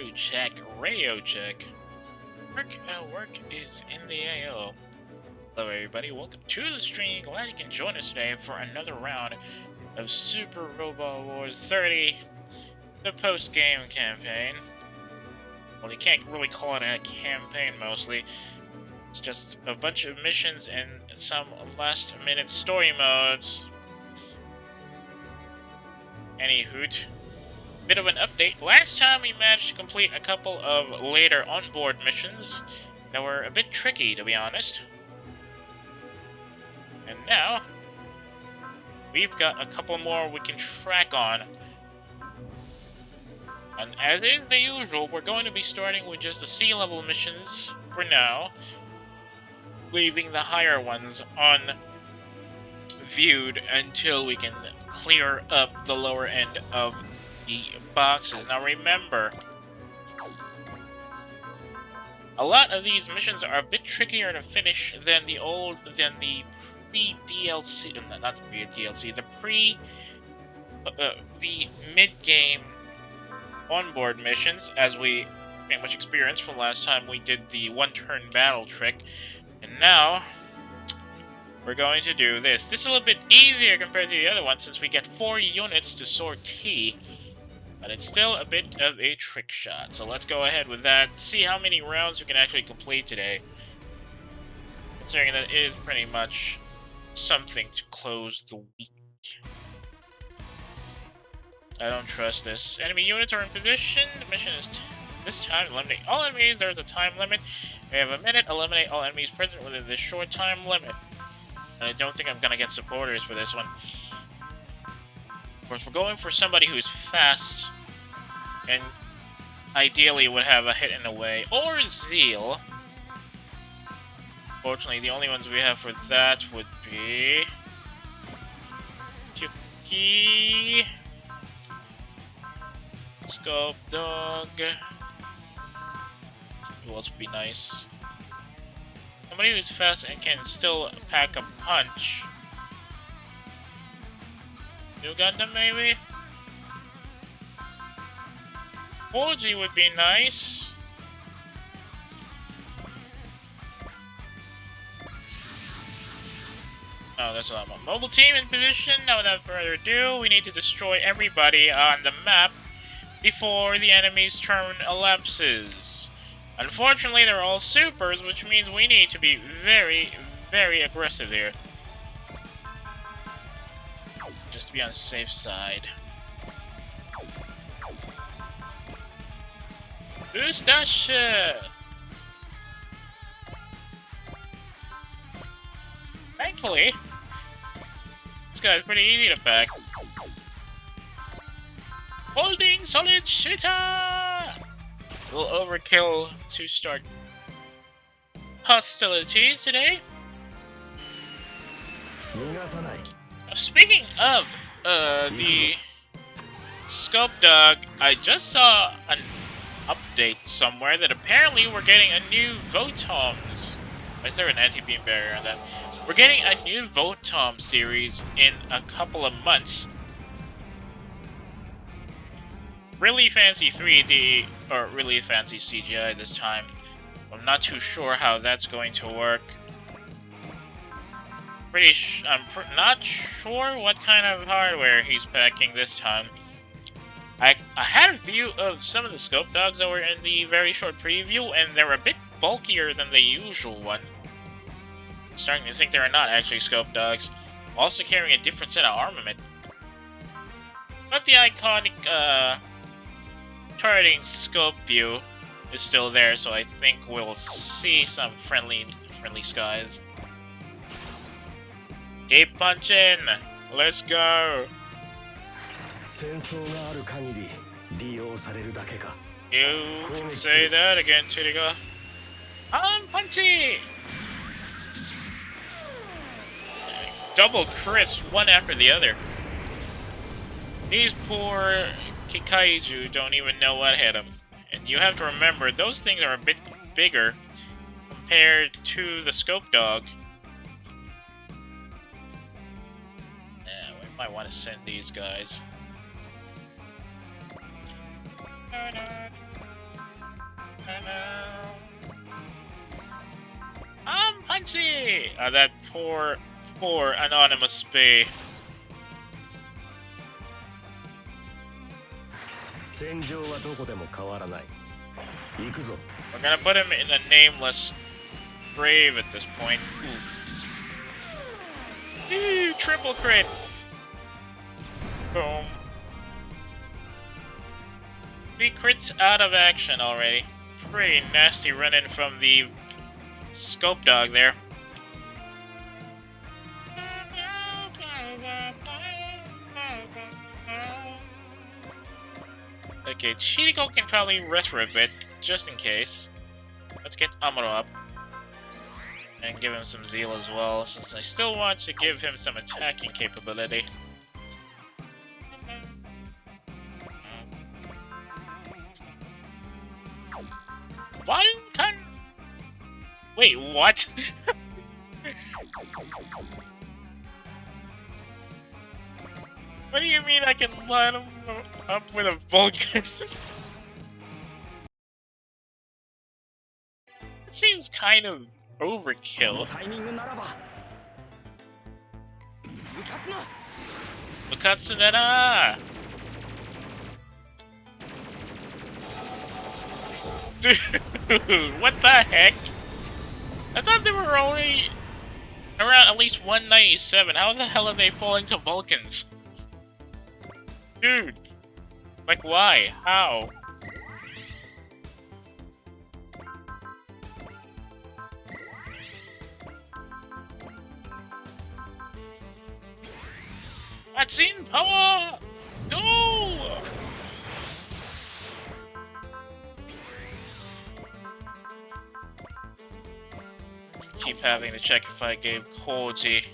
radio check. Radio check. Work is in the AO. Hello everybody, welcome to the stream. Glad you can join us today for another round of Super Robot Wars 30, the post-game campaign. Well, you can't really call it a campaign mostly. It's just a bunch of missions and some last-minute story modes. Any hoot. Bit of an update. Last time we managed to complete a couple of later onboard missions that were a bit tricky, to be honest. And now, we've got a couple more we can track on. And as is the usual, we're going to be starting with just the sea level missions for now, leaving the higher ones unviewed until we can clear up the lower end of the boxes. Now remember, a lot of these missions are a bit trickier to finish than the pre-DLC, not the pre-DLC, the mid-game onboard missions, as we pretty much experienced from last time we did the one-turn battle trick. And now, we're going to do this. This is a little bit easier compared to the other one, since we get 4 units to sort key. But it's still a bit of a trick shot. So let's go ahead with that. See how many rounds we can actually complete today. Considering that it is pretty much something to close the week. I don't trust this. Enemy units are in position. The mission is this time eliminate all enemies. There's a time limit. We have a minute. Eliminate all enemies present within this short time limit. And I don't think I'm gonna get supporters for this one. Of course, we're going for somebody who's fast and ideally would have a hit in the way or zeal. Fortunately, the only ones we have for that would be Chucky, Scope Dog. Who else would be nice? Somebody who's fast and can still pack a punch. New Gundam, maybe? Fuji would be nice. Oh, that's a lot more. Mobile team in position. Now, without further ado, we need to destroy everybody on the map before the enemy's turn elapses. Unfortunately, they're all supers, which means we need to be very, very aggressive here. Just to be on the safe side. Ustache! Thankfully, this guy's pretty easy to pack. Holding solid shitter! We'll overkill to start hostilities today. Speaking of the Scope Dog, I just saw an update somewhere that apparently we're getting a new Votoms. Is there an anti-beam barrier on that? We're getting a new Votom series in a couple of months. Really fancy 3D, or really fancy CGI this time. I'm not too sure how that's going to work. I'm not sure what kind of hardware he's packing this time. I had a view of some of the Scope Dogs that were in the very short preview, and they're a bit bulkier than the usual one. I'm starting to think they're not actually Scope Dogs. Also carrying a different set of armament. But the iconic, targeting scope view is still there, so I think we'll see some friendly skies. Keep punching! Let's go! You can say that again, Chiriga. I'm punchy! Double crits, one after the other. These poor Kikaiju don't even know what hit them. And you have to remember, those things are a bit bigger compared to the Scope Dog. Yeah, we might want to send these guys. I'm punchy! That poor anonymous bee. We're gonna put him in a nameless grave at this point. Oof. Ooh, triple crit! Boom. 3 crits out of action already. Pretty nasty run-in from the scope dog there. Okay, Chirico can probably rest for a bit, just in case. Let's get Amuro up. And give him some zeal as well, since I still want to give him some attacking capability. One ton. Wait, what? What do you mean I can line him up with a Vulcan? It seems kind of overkill. Mukatsu-nara! Dude, what the heck? I thought they were only around at least 197. How the hell are they falling to Vulcans? Dude, like why? How? Vaccine power! Go! Keep having to check if I gave Koji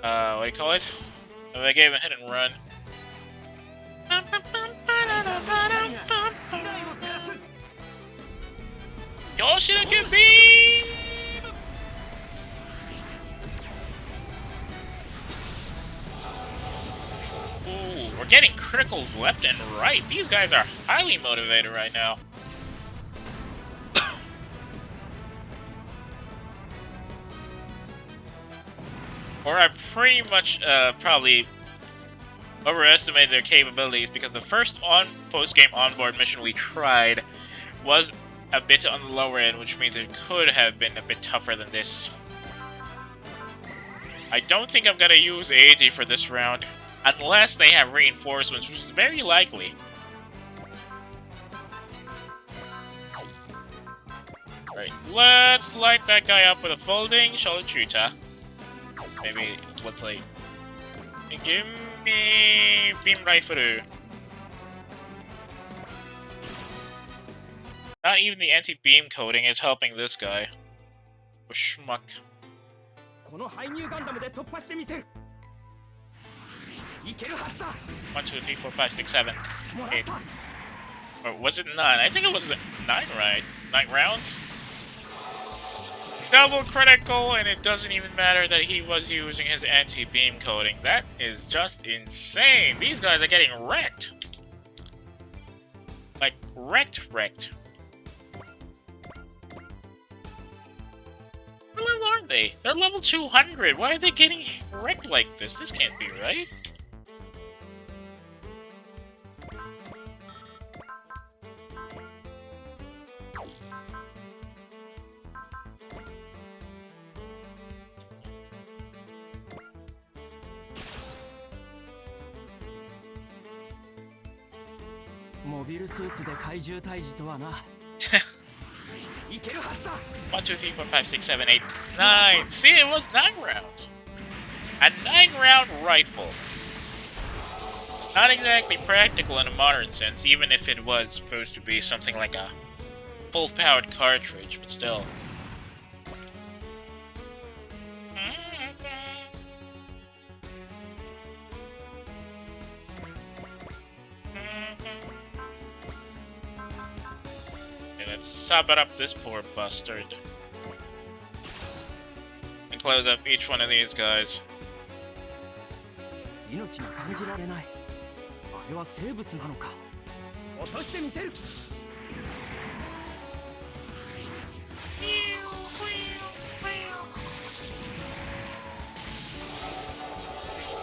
what do you call it? If I gave him a hit and run. Yoshida can be! Ooh, we're getting criticals left and right. These guys are highly motivated right now. Or I pretty much probably overestimated their capabilities because the first post-game onboard mission we tried was a bit on the lower end, which means it could have been a bit tougher than this. I don't think I'm gonna use AG for this round, unless they have reinforcements, which is very likely. Alright, let's light that guy up with a folding shoulder shooter. Maybe, let's like... Give me... Beam Rifle. Not even the anti-beam coating is helping this guy. Oh, schmuck. 1, 2, 3, 4, 5, 6, 7, 8. Or was it 9? I think it was 9, right? 9 rounds? Double critical, and it doesn't even matter that he was using his anti-beam coating. That is just insane. These guys are getting wrecked. Like, wrecked. What level are they? They're level 200. Why are they getting wrecked like this? This can't be right. Mobile suits de kaiju taiji to wa na. 1, 2, 3, 4, 5, 6, 7, 8, 9. See, it was 9 rounds. A 9-round rifle. Not exactly practical in a modern sense, even if it was supposed to be something like a full-powered cartridge, but still. Let's sub it up this poor bastard. And close up each one of these guys.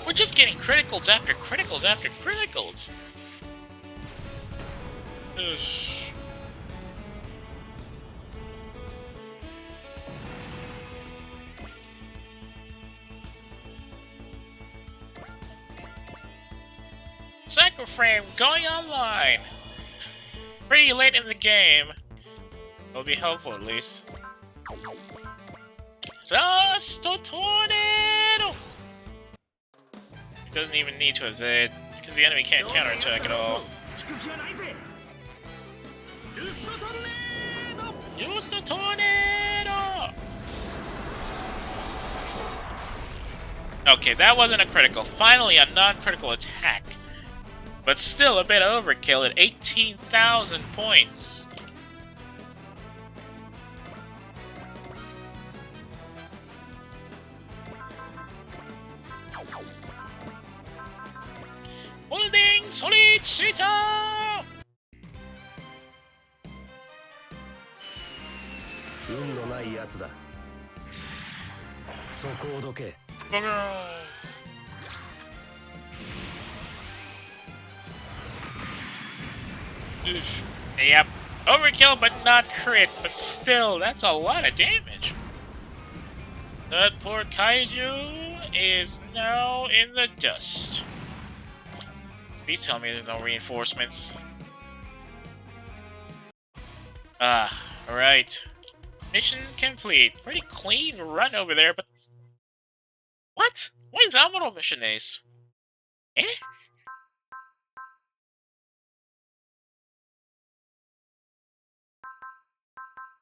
We're just getting criticals after criticals after criticals. Ugh. Cycle frame going online. Pretty late in the game. It'll be helpful at least. Just a tornado! It doesn't even need to evade, because the enemy can't counterattack at all. Use the tornado! Okay, that wasn't a critical. Finally, a non-critical attack. But still a bit overkill at 18,000 points. Holding solid Keyta! Oof. Yep. Overkill, but not crit. But still, that's a lot of damage. That poor kaiju is now in the dust. Please tell me there's no reinforcements. Ah, alright. Mission complete. Pretty clean run over there, but... What? Why is Amuro mission ace? Eh?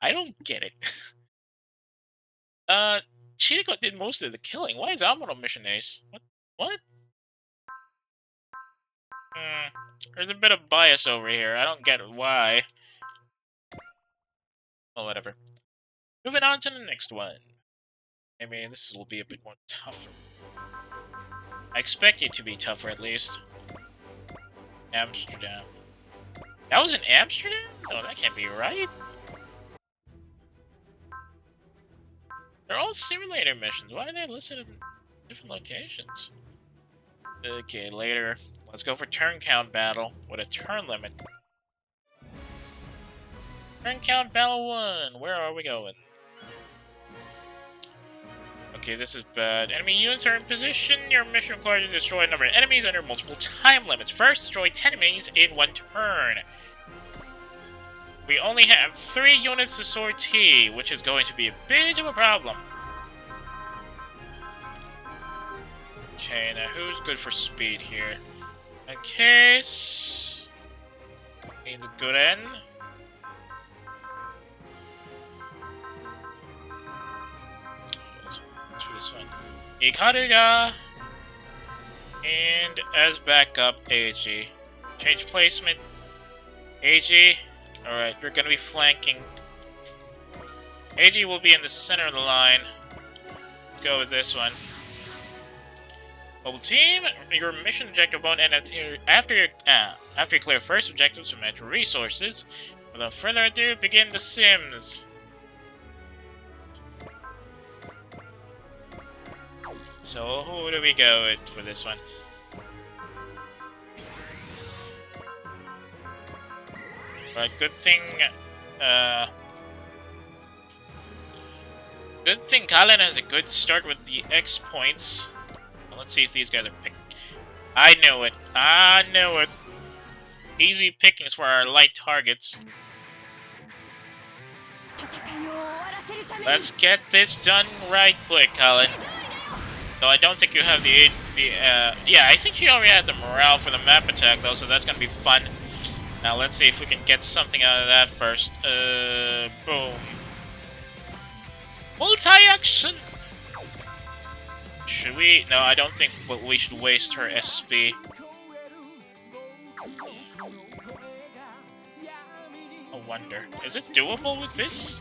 I don't get it. Chiriko did most of the killing. Why is Amuro mission ace? What? There's a bit of bias over here. I don't get why. Oh, whatever. Moving on to the next one. I mean, this will be a bit more tougher. I expect it to be tougher, at least. Amsterdam. That was in Amsterdam? No, that can't be right. They're all simulator missions. Why are they listed in different locations? Okay, later. Let's go for turn count battle with a turn limit. Turn count battle 1. Where are we going? Okay, this is bad. Enemy units are in position. Your mission requires you to destroy a number of enemies under multiple time limits. First, destroy 10 enemies in 1 turn. We only have 3 units to sortie, which is going to be a bit of a problem. Okay, now who's good for speed here? In case... Need the good end. Let's do this one. Ikaruga! And as backup, AG. Change placement. AG. Alright, we're gonna be flanking. AG will be in the center of the line. Let's go with this one. Mobile team, your mission objective won't end after you clear first objectives from natural resources. Without further ado, begin the Sims. So who do we go with for this one? But good thing Kallen has a good start with the X points. Let's see if these guys are picked. I knew it. I knew it. Easy pickings for our light targets. Let's get this done right quick, Colin. Though I don't think you have the yeah, I think you already had the morale for the map attack though, so that's gonna be fun. Now let's see if we can get something out of that first. Boom. Multi-action! Should we? No, I don't think we should waste her SB. I wonder. Is it doable with this?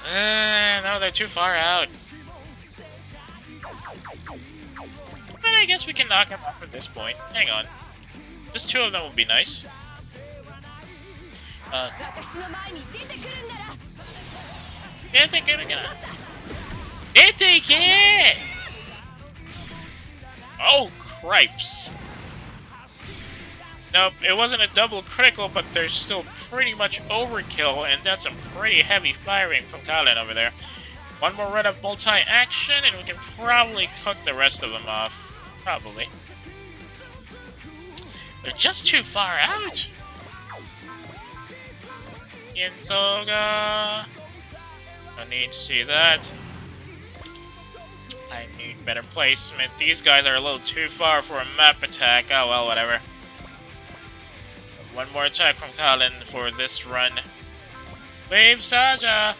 No, they're too far out. But I guess we can knock them off at this point. Hang on. Just 2 of them would be nice. Oh, cripes. Nope, it wasn't a double critical, but there's still pretty much overkill, and that's some pretty heavy firing from Colin over there. One more run of multi-action, and we can probably cook the rest of them off. Probably. They're just too far out. Yinzoga. I need to see that. I need better placement. These guys are a little too far for a map attack. Oh well, whatever. One more attack from Colin for this run. Wave Saja!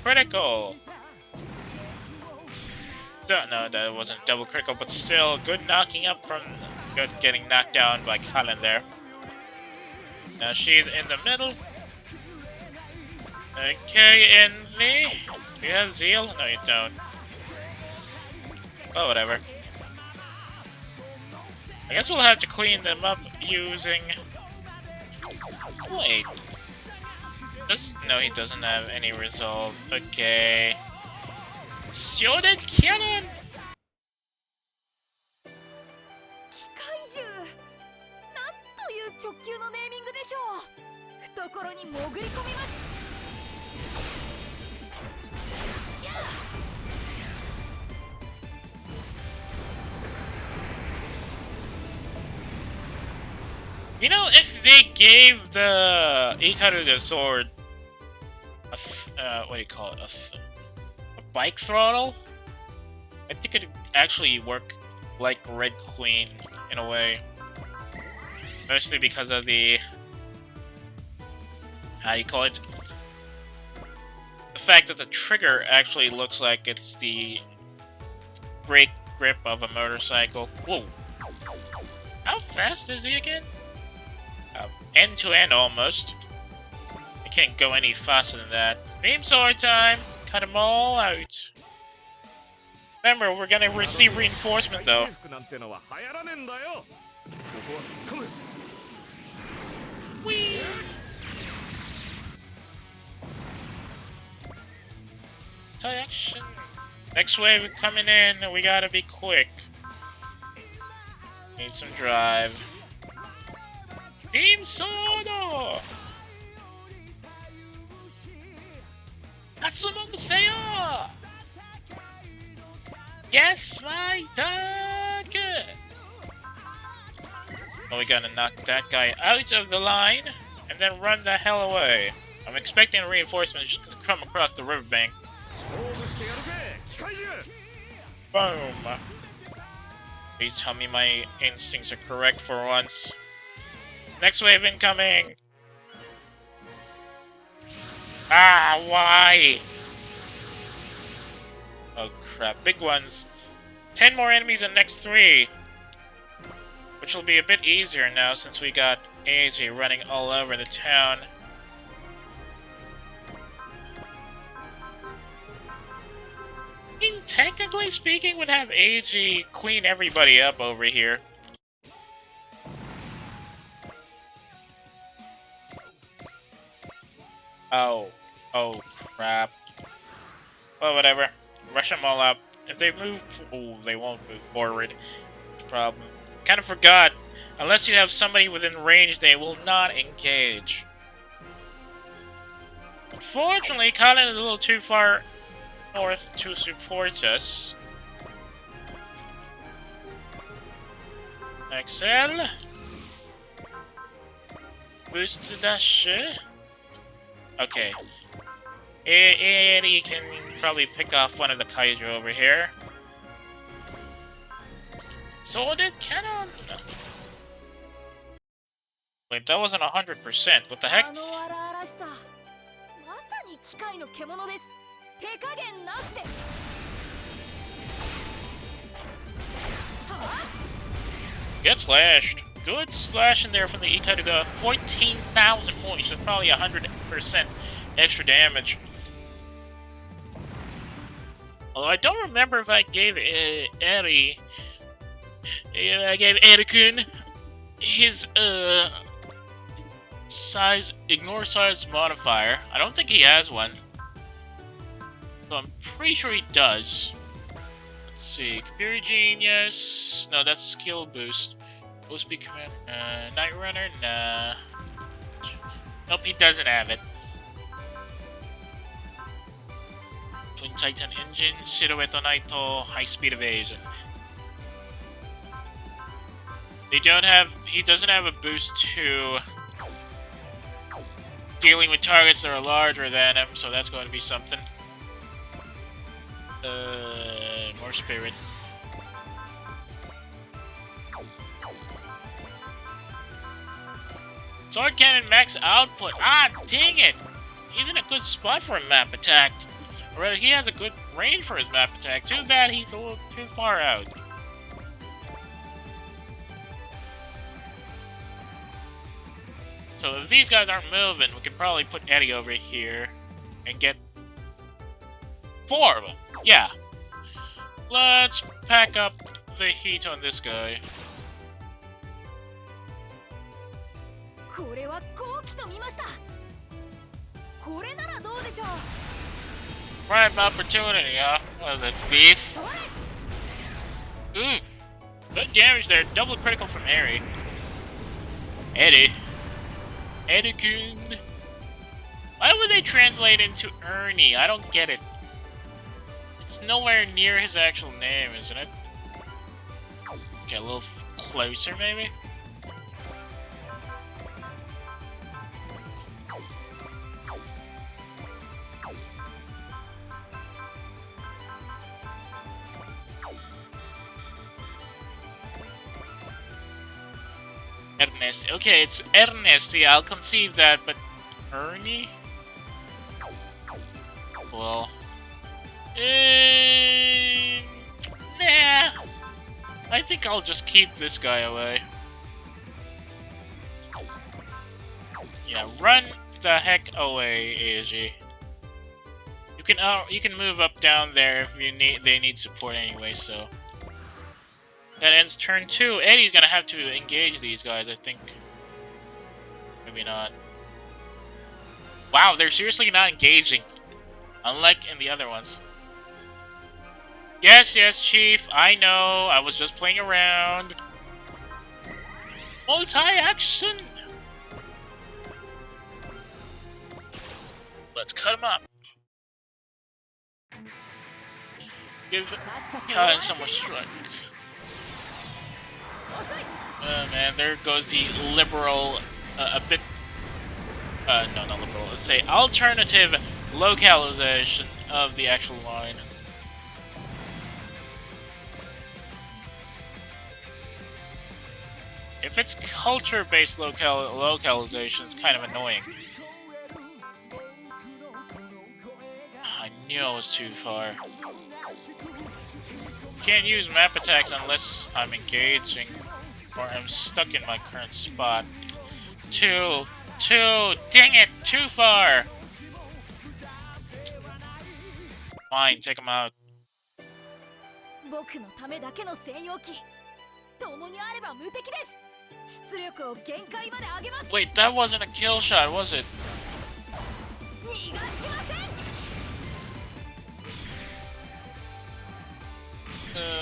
Critical! No, that wasn't double critical, but still good knocking up from good getting knocked down by Colin there. Now she's in the middle. Okay, Envy. Do you have Zeal? No, you don't. Oh, whatever. I guess we'll have to clean them up using... Wait. No, he doesn't have any resolve. Okay. Shielded cannon! You know, if they gave the Ikaruga sword what do you call it? A bike throttle? I think it'd actually work like Red Queen in a way. Mostly because of the... how do you call it? The fact that the trigger actually looks like it's the brake grip of a motorcycle. Whoa! How fast is he again? End to end almost. I can't go any faster than that. Beam sword time! Cut them all out. Remember, we're gonna receive reinforcement though. Whee! Action. Next wave coming in, we gotta be quick. Need some drive. Beam Sodo! Natsumokuseyo! Yes, my target! Well, we gotta knock that guy out of the line, and then run the hell away. I'm expecting reinforcements to come across the riverbank. Boom! Please tell me my instincts are correct for once. Next wave incoming! Ah, why? Oh crap, big ones. 10 more enemies in next 3. Which will be a bit easier now since we got AJ running all over the town. Technically speaking, would have AG clean everybody up over here. Oh crap. Well, whatever. Rush them all up. If they move, oh, they won't move forward. Problem. Kind of forgot. Unless you have somebody within range, they will not engage. Unfortunately, Colin is a little too far north to support us. Excel. Boost the dash. Okay. Eddie can probably pick off one of the kaiju over here. Sworded cannon! Wait, that wasn't 100%. What the heck? Get slashed. Good slash in there from the Ikaruga. 14,000 points. That's probably 100% extra damage. Although I don't remember if I gave Eri... I gave Eri-kun his Size, ignore size modifier. I don't think he has one. So I'm pretty sure he does. Let's see. Computer Genius. No, that's skill boost. Boost speed command. Night Runner? Nah. Nope, he doesn't have it. Twin Titan engine, Silhouette Naito, high speed evasion. He doesn't have a boost to dealing with targets that are larger than him, so that's going to be something. More spirit. Sword cannon max output. Ah, dang it! He's in a good spot for a map attack. Or rather, he has a good range for his map attack. Too bad he's a little too far out. So if these guys aren't moving, we can probably put Eddie over here and get 4 of them. Yeah. Let's pack up the heat on this guy. Prime opportunity, huh? What is it, beef? Ooh. Good damage there. Double critical from Harry. Eddie. Eddie-kun. Why would they translate into Ernie? I don't get it. It's nowhere near his actual name, isn't it? Okay, a little closer, maybe? Ernest. Okay, it's Ernest. Yeah, I'll concede that, but Ernie? Well, nah. I think I'll just keep this guy away. Yeah, run the heck away, Izzy. You can move up down there if they need support anyway. So. That ends turn 2. Eddie's gonna have to engage these guys, I think. Maybe not. Wow, they're seriously not engaging. Unlike in the other ones. Yes, Chief. I know. I was just playing around. Multi-action! Let's cut him up. Give Khan some more strike. Oh man, there goes the liberal, no, not liberal, let's say alternative localization of the actual line. If it's culture-based localization, it's kind of annoying. I knew I was too far. Can't use map attacks unless I'm engaging or I'm stuck in my current spot. Two, dang it, too far! Fine, take him out. Wait, that wasn't a kill shot, was it?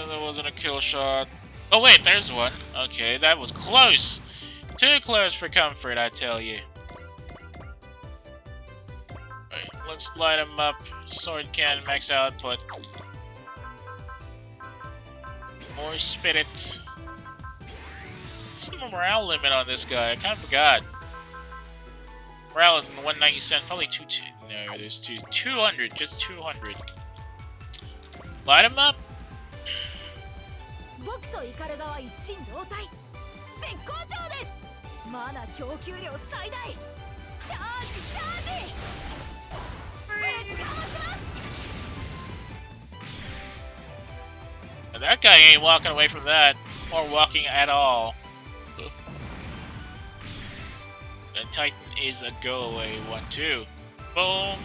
That wasn't a kill shot. Oh wait, there's one. Okay, that was close. Too close for comfort, I tell you. Alright, let's light him up. Sword cannon, max output. More spirit. What's the morale limit on this guy? I kind of forgot. Morale is 197, probably 200. No, there's 200, just 200. Light him up. That guy ain't walking away from that, or walking at all. The Titan is a go-away one too. Boom,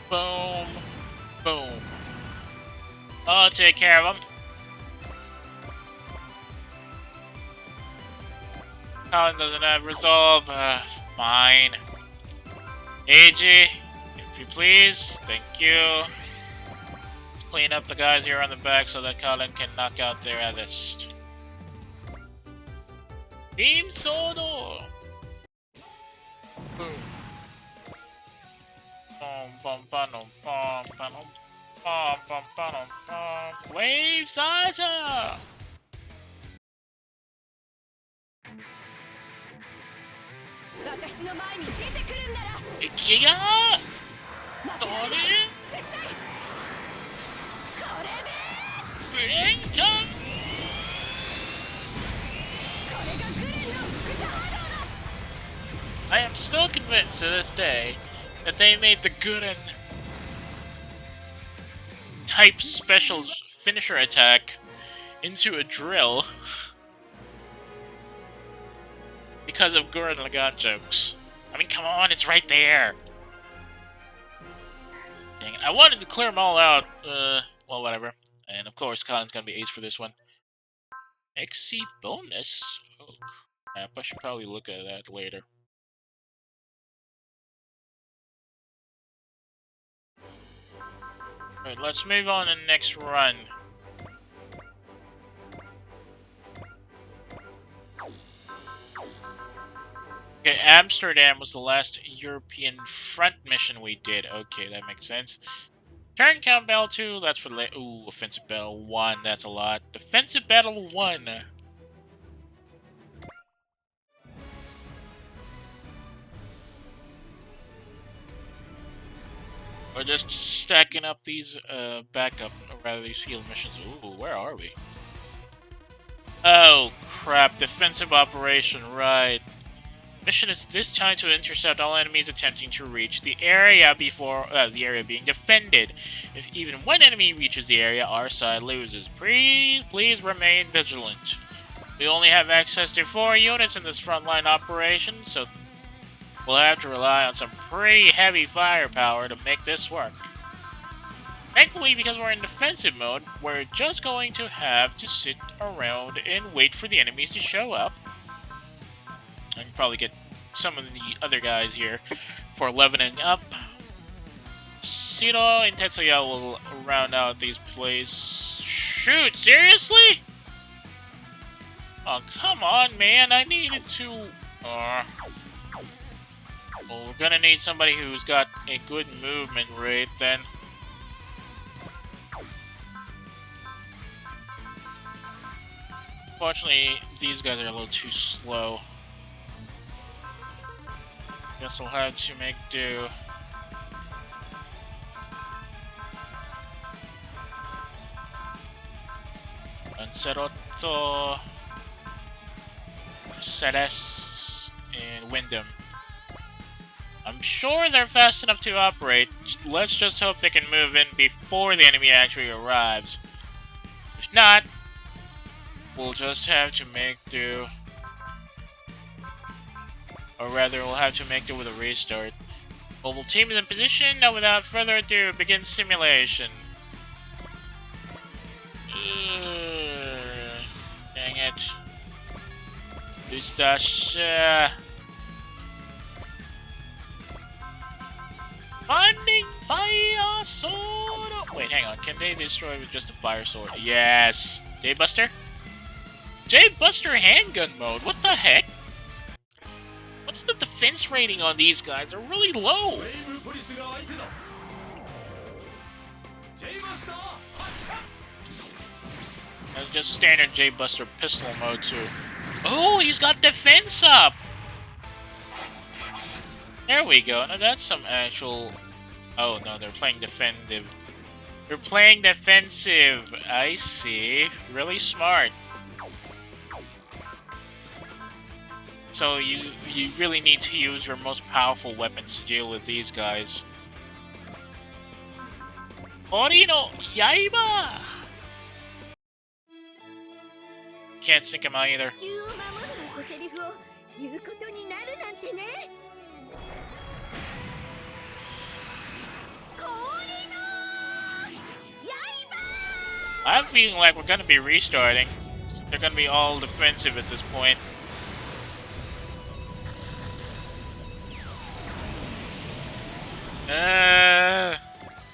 boom, boom. I'll take care of him. Colin doesn't have resolve. Fine. AG, if you please. Thank you. Clean up the guys here on the back so that Colin can knock out their others. Team Sodo! Boom. Wave Saja! Ikiga! Dore! Brinka! I am still convinced to this day that they made the Gurren type special finisher attack into a drill because of Gurren Lagann jokes. I mean, come on, it's right there. Dang it. I wanted to clear them all out. Well, whatever. And of course, Colin's gonna be ace for this one. XC bonus? Oh, crap. I should probably look at that later. Alright, let's move on to the next run. Okay, Amsterdam was the last European front mission we did. Okay, that makes sense. Turn count battle 2, that's for the ooh, offensive battle 1, that's a lot. Defensive battle 1. We're just stacking up these backup, or rather these field missions. Ooh, where are we? Oh crap, defensive operation, right. Mission is this time to intercept all enemies attempting to reach the area before the area being defended. If even one enemy reaches the area, our side loses. Please remain vigilant. We only have access to 4 units in this frontline operation, so we'll have to rely on some pretty heavy firepower to make this work. Thankfully, because we're in defensive mode, we're just going to have to sit around and wait for the enemies to show up. I can probably get some of the other guys here for leveling up. Shiro and Tetsuya will round out these plays. Shoot, seriously? Oh, come on, man. I needed to... well, we're gonna need somebody who's got a good movement rate, then. Unfortunately, these guys are a little too slow. Guess we'll have to make do. Lancerotto, Ceres, and Wyndham. I'm sure they're fast enough to operate. Let's just hope they can move in before the enemy actually arrives. If not, we'll just have to make do. Or rather, we'll have to make do with a restart. Mobile team is in position. Now, without further ado, begin simulation. Dang it. Ustash. Finding fire sword. Wait, hang on. Can they destroy with just a fire sword? Yes. J-Buster? J-Buster handgun mode. What the heck? What's the defense rating on these guys? They're really low. That's just standard J-Buster pistol mode too. Oh, he's got defense up. There we go. Now that's some actual... Oh no, they're playing defensive. They're playing defensive. I see. Really smart. So you really need to use your most powerful weapons to deal with these guys. Ori no Yaiba! Can't sync him either. I have a feeling like we're gonna be restarting. They're gonna be all defensive at this point.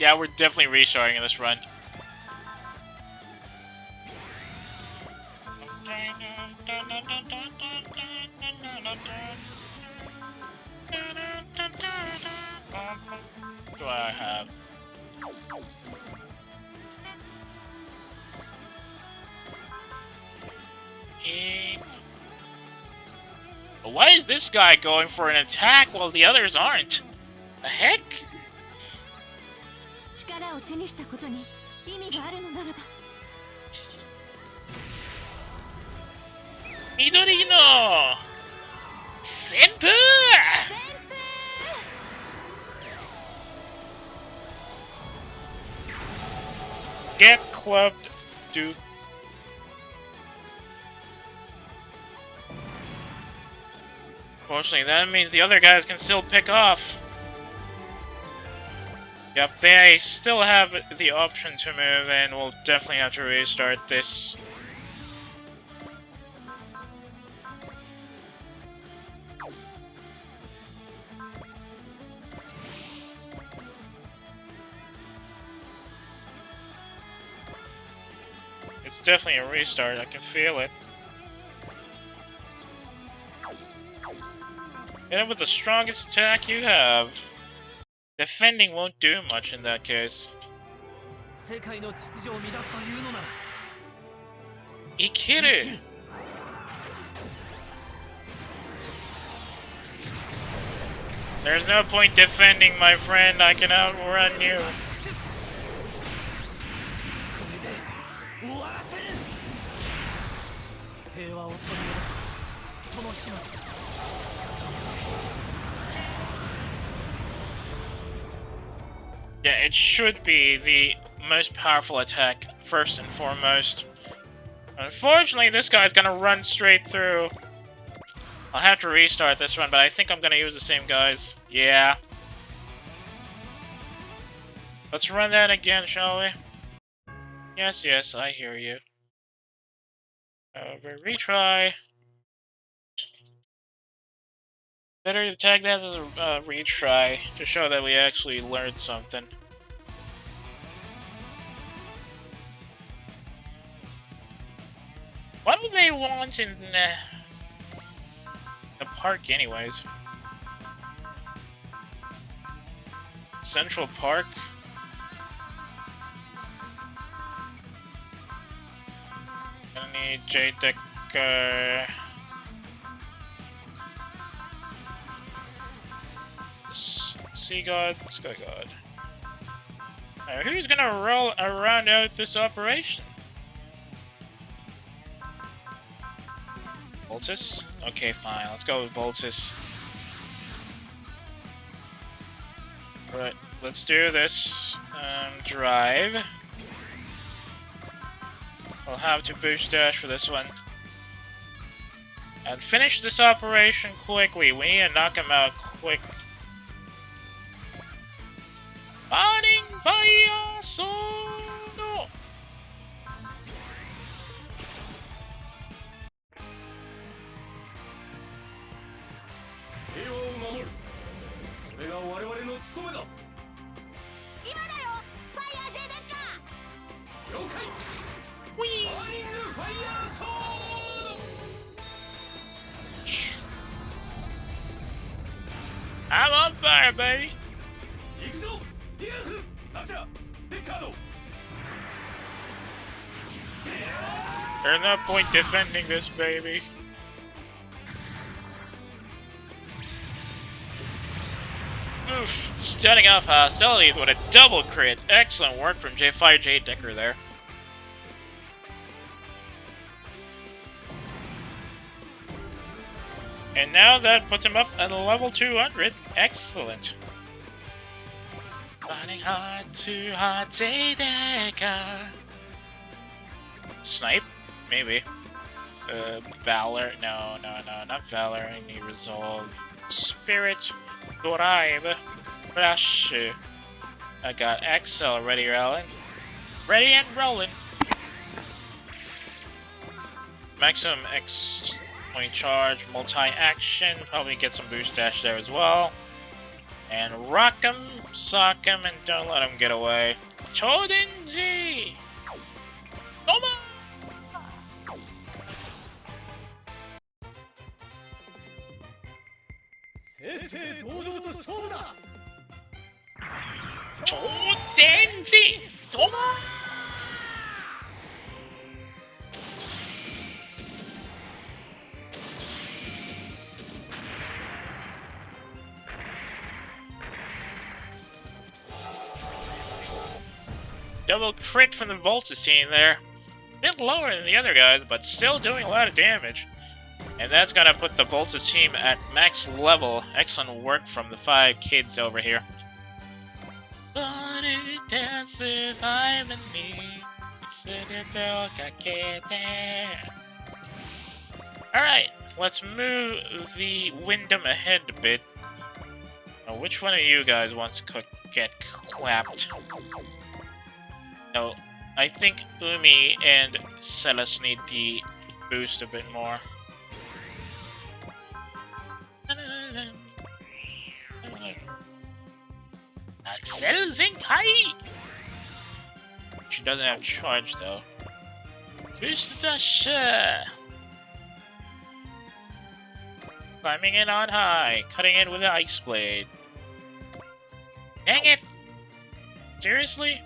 Yeah, we're definitely restarting in this run. What do I have? Why is this guy going for an attack while the others aren't? The heck? Midorino! Senpu! Get clubbed, dude. Fortunately, that means the other guys can still pick off. Yep, they still have the option to move, and we'll definitely have to restart this. It's definitely a restart, I can feel it. Hit him with the strongest attack you have. Defending won't do much in that case. Ikiru! There's no point defending, my friend. I can outrun you. Yeah, it should be the most powerful attack, first and foremost. Unfortunately, this guy's gonna run straight through. I'll have to restart this run, but I think I'm gonna use the same guys. Yeah. Let's run that again, shall we? Yes, yes, I hear you. Retry. Better to tag that as a retry, to show that we actually learned something. What do they want in the park anyways? Central Park? Gonna need J-Deck, Sea God, Sky God. Now, who's gonna roll around out this operation? Voltus? Okay, fine. Let's go with Voltus. Right, let's do this. Drive. I'll have to boost dash for this one. And finish this operation quickly. We need to knock him out quick. Burning Fire Sono! Whee! I'm on fire, baby! There's no point defending this, baby. Oof, stunning off hostilities with a double crit. Excellent work from Fire J-Decker there. And now that puts him up at level 200. Excellent. Running hard to hard J-Decker. Snipe? Maybe. Valor? No, not Valor. I need Resolve. Spirit. Drive. Rush. I got Excel ready, rolling. Ready and rolling. Maximum X point charge, multi-action. Probably get some boost dash there as well. And rock him, sock him, and don't let him get away. Chodenji! Toma! Chodenji! Toma! Double crit from the Voltus team there. A bit lower than the other guys, but still doing a lot of damage. And that's gonna put the Voltus team at max level. Excellent work from the 5 kids over here. Alright, let's move the Wyndham ahead a bit. Now, which one of you guys wants to get clapped? No, I think Umi and Celis need the boost a bit more. Axel Zenkai! She doesn't have charge though. Boost dash! Climbing in on high, cutting it with an ice blade. Dang it! Seriously?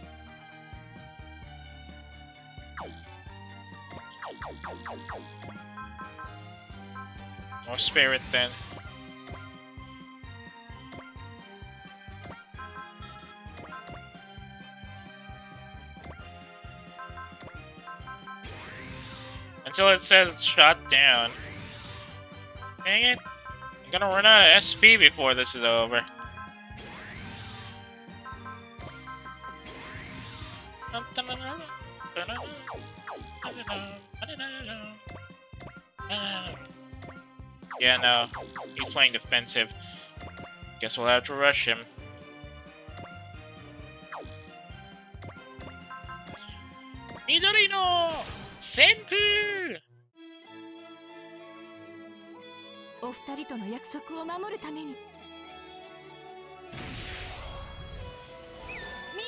More spirit then. Until it says shot down. Dang it. I'm gonna run out of SP before this is over. Yeah, no. He's playing defensive. Guess we'll have to rush him. Midori no Senpu! お二人との約束を守るために。緑の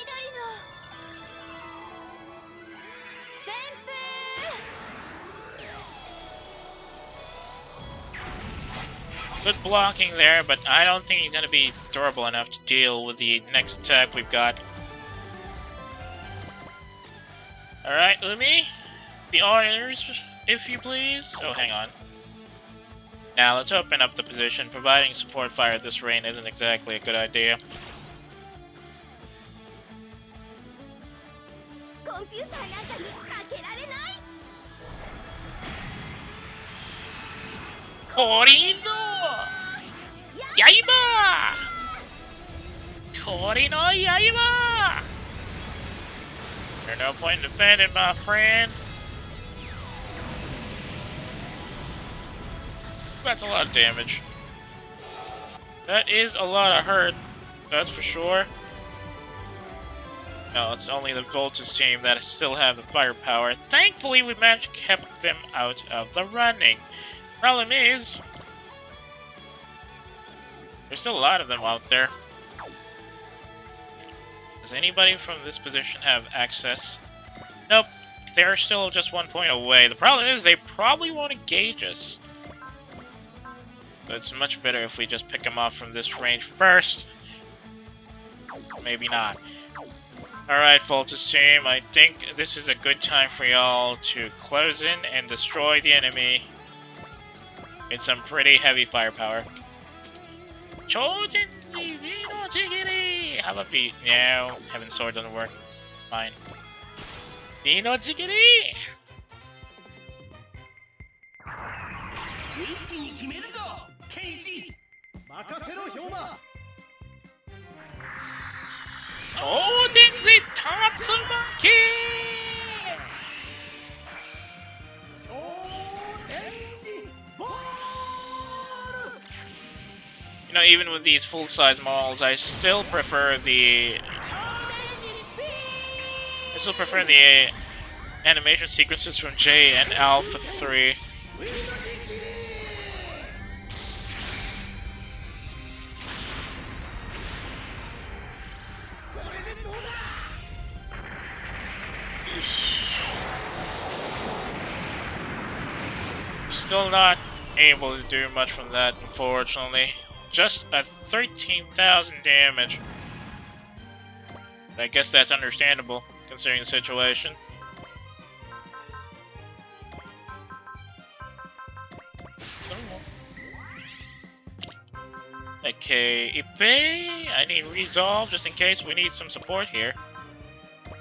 旋風。 Good blocking there, but I don't think he's gonna be durable enough to deal with the next attack we've got. Alright, Umi. The honors, if you please. Oh, hang on. Now, let's open up the position. Providing support fire at this range isn't exactly a good idea. Korino! Yaiba! Korino Yaiba! There's no point in defending, my friend. That's a lot of damage. That is a lot of hurt, that's for sure. No, it's only the Voltus team that still have the firepower. Thankfully, we managed to keep them out of the running. Problem is, there's still a lot of them out there. Does anybody from this position have access? Nope, they're still just 1 point away. The problem is, they probably won't engage us. But it's much better if we just pick them off from this range first. Maybe not. Alright, Voltus team, I think this is a good time for y'all to close in and destroy the enemy. It's some pretty heavy firepower. How about the... No, Heaven Sword doesn't work. Fine. Vino Jigiri! Chodenji Tatsumaki! You know, even with these full-size models, I still prefer the animation sequences from J and Alpha 3. still not able to do much from that, unfortunately. Just a 13,000 damage. I guess that's understandable, considering the situation. Okay, Ipe, I need resolve just in case we need some support here.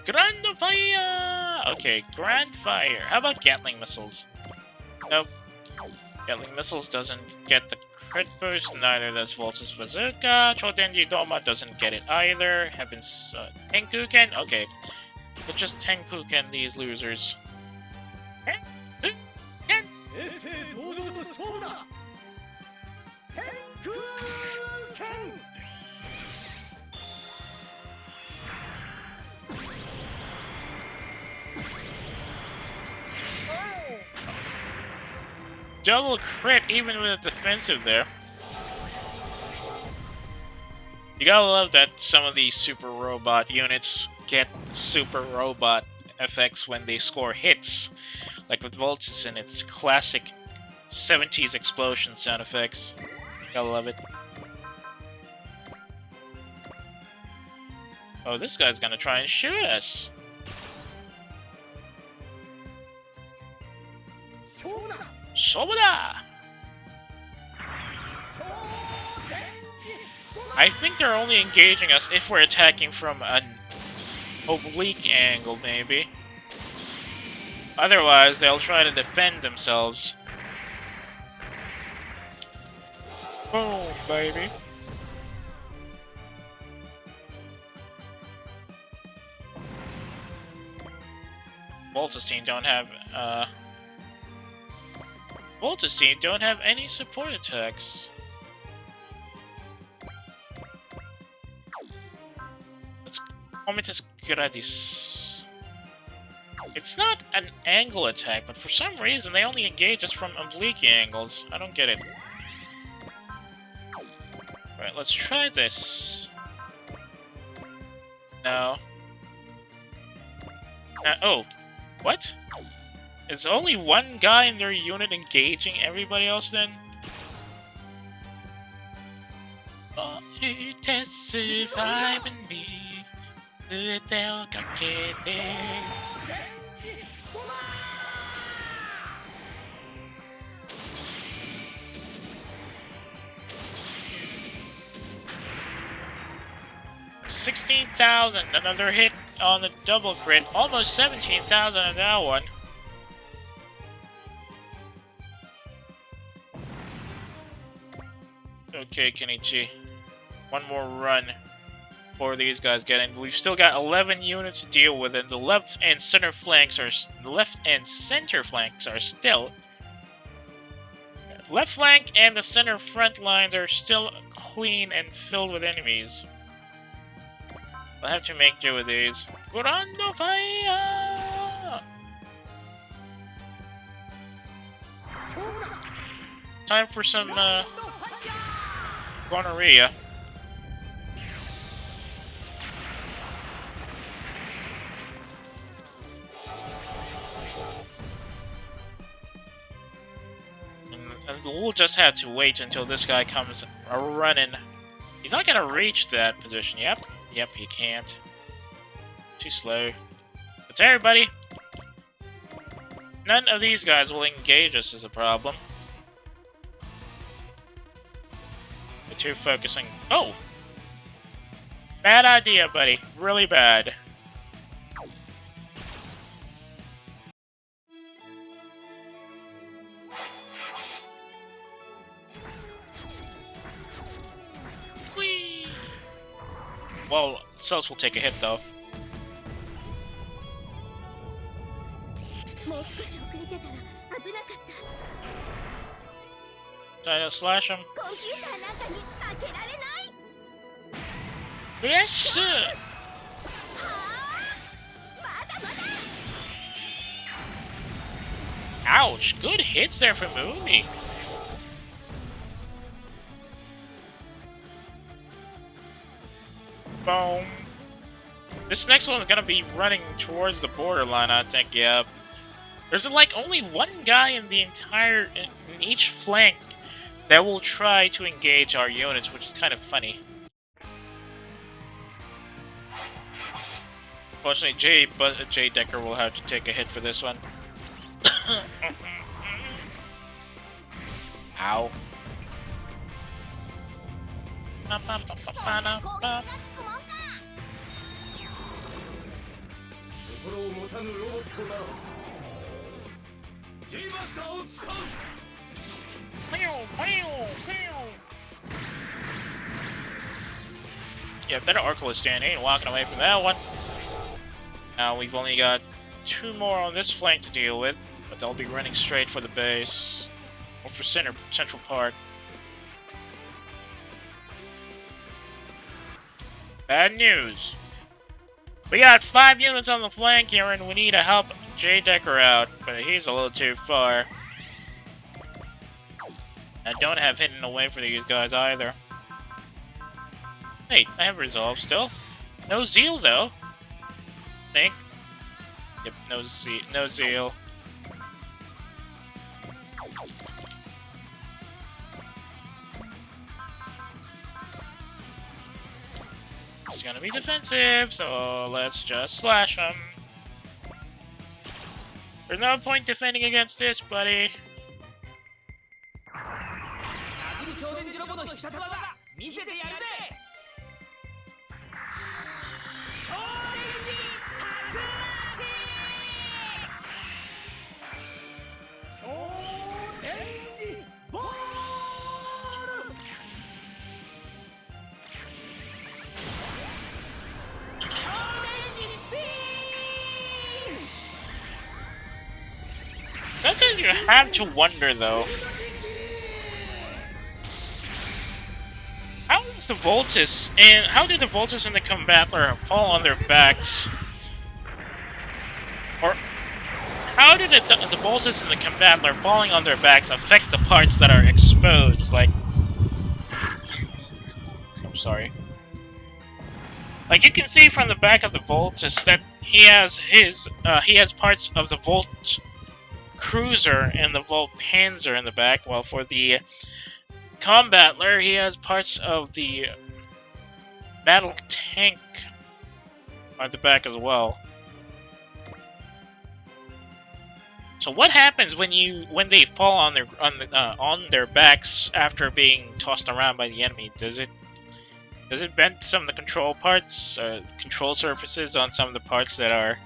Grand Fire! Okay, Grand Fire. How about Gatling Missiles? Nope. Gatling Missiles doesn't get the crit boost, neither does Voltz's Bazooka. Chodenji Doma doesn't get it either. Happens, Tenkuken? Okay. But just Tenkuken these losers. Tenkuken! Double crit even with a defensive there. You gotta love that some of these super robot units get super robot effects when they score hits. Like with Voltus and its classic 70s explosion sound effects. Gotta love it. Oh, this guy's gonna try and shoot us. Soda! I think they're only engaging us if we're attacking from an oblique angle, maybe. Otherwise, they'll try to defend themselves. Boom, baby. Volta's team don't have, Volta's team don't have any support attacks. Let's Comitas Gradis. It's not an angle attack, but for some reason they only engage us from oblique angles. I don't get it. Right, let's try this. No. Oh. What? Is only one guy in their unit engaging everybody else then? Oh, you testify beneath the Del Cachete. $16,000, another hit on the double crit, almost 17,000 on that one. Okay, Kenichi. One more run for these guys getting. We've still got 11 units to deal with, and the left and center flanks are still. Left flank and the center front lines are still clean and filled with enemies. I'll have to make do with these. Grande fire! Time for some gonorrhea. And we'll just have to wait until this guy comes running. He's not gonna reach that position. Yep, he can't. Too slow. That's everybody. None of these guys will engage us is a problem. They're too focusing. Oh! Bad idea, buddy. Really bad. Whee! Well, Cells will take a hit, though. Try to slash him. Yes! Ouch! Good hits there for Mooney. Boom. This next one is gonna be running towards the borderline, I think, yeah. There's like only one guy in the entire in each flank that will try to engage our units, which is kind of funny. Fortunately, Jay Decker will have to take a hit for this one. Ow. Yeah, better Arculus standing, ain't walking away from that one. Now we've only got 2 more on this flank to deal with, but they'll be running straight for the base. Or for Central Park. Bad news. We got 5 units on the flank here, and we need to help Jay Decker out, but he's a little too far. I don't have hidden away for these guys either. Hey, I have resolve still. No zeal though. Think. Yep, no zeal. It's gonna be defensive, so let's just slash him. There's no point defending against this, buddy. Sometimes you have to wonder, though. How did the Voltus and the Combattler fall on their backs? Or how did the Voltus and the Combattler falling on their backs affect the parts that are exposed? Like, I'm sorry. Like you can see from the back of the Voltus that he has parts of the Volt Cruiser and the Volt Panzer in the back, while for the Combattler, he has parts of the Battle Tank at the back as well. So what happens when they fall on their backs after being tossed around by the enemy? Does it bend some of the control parts, control surfaces on some of the parts that are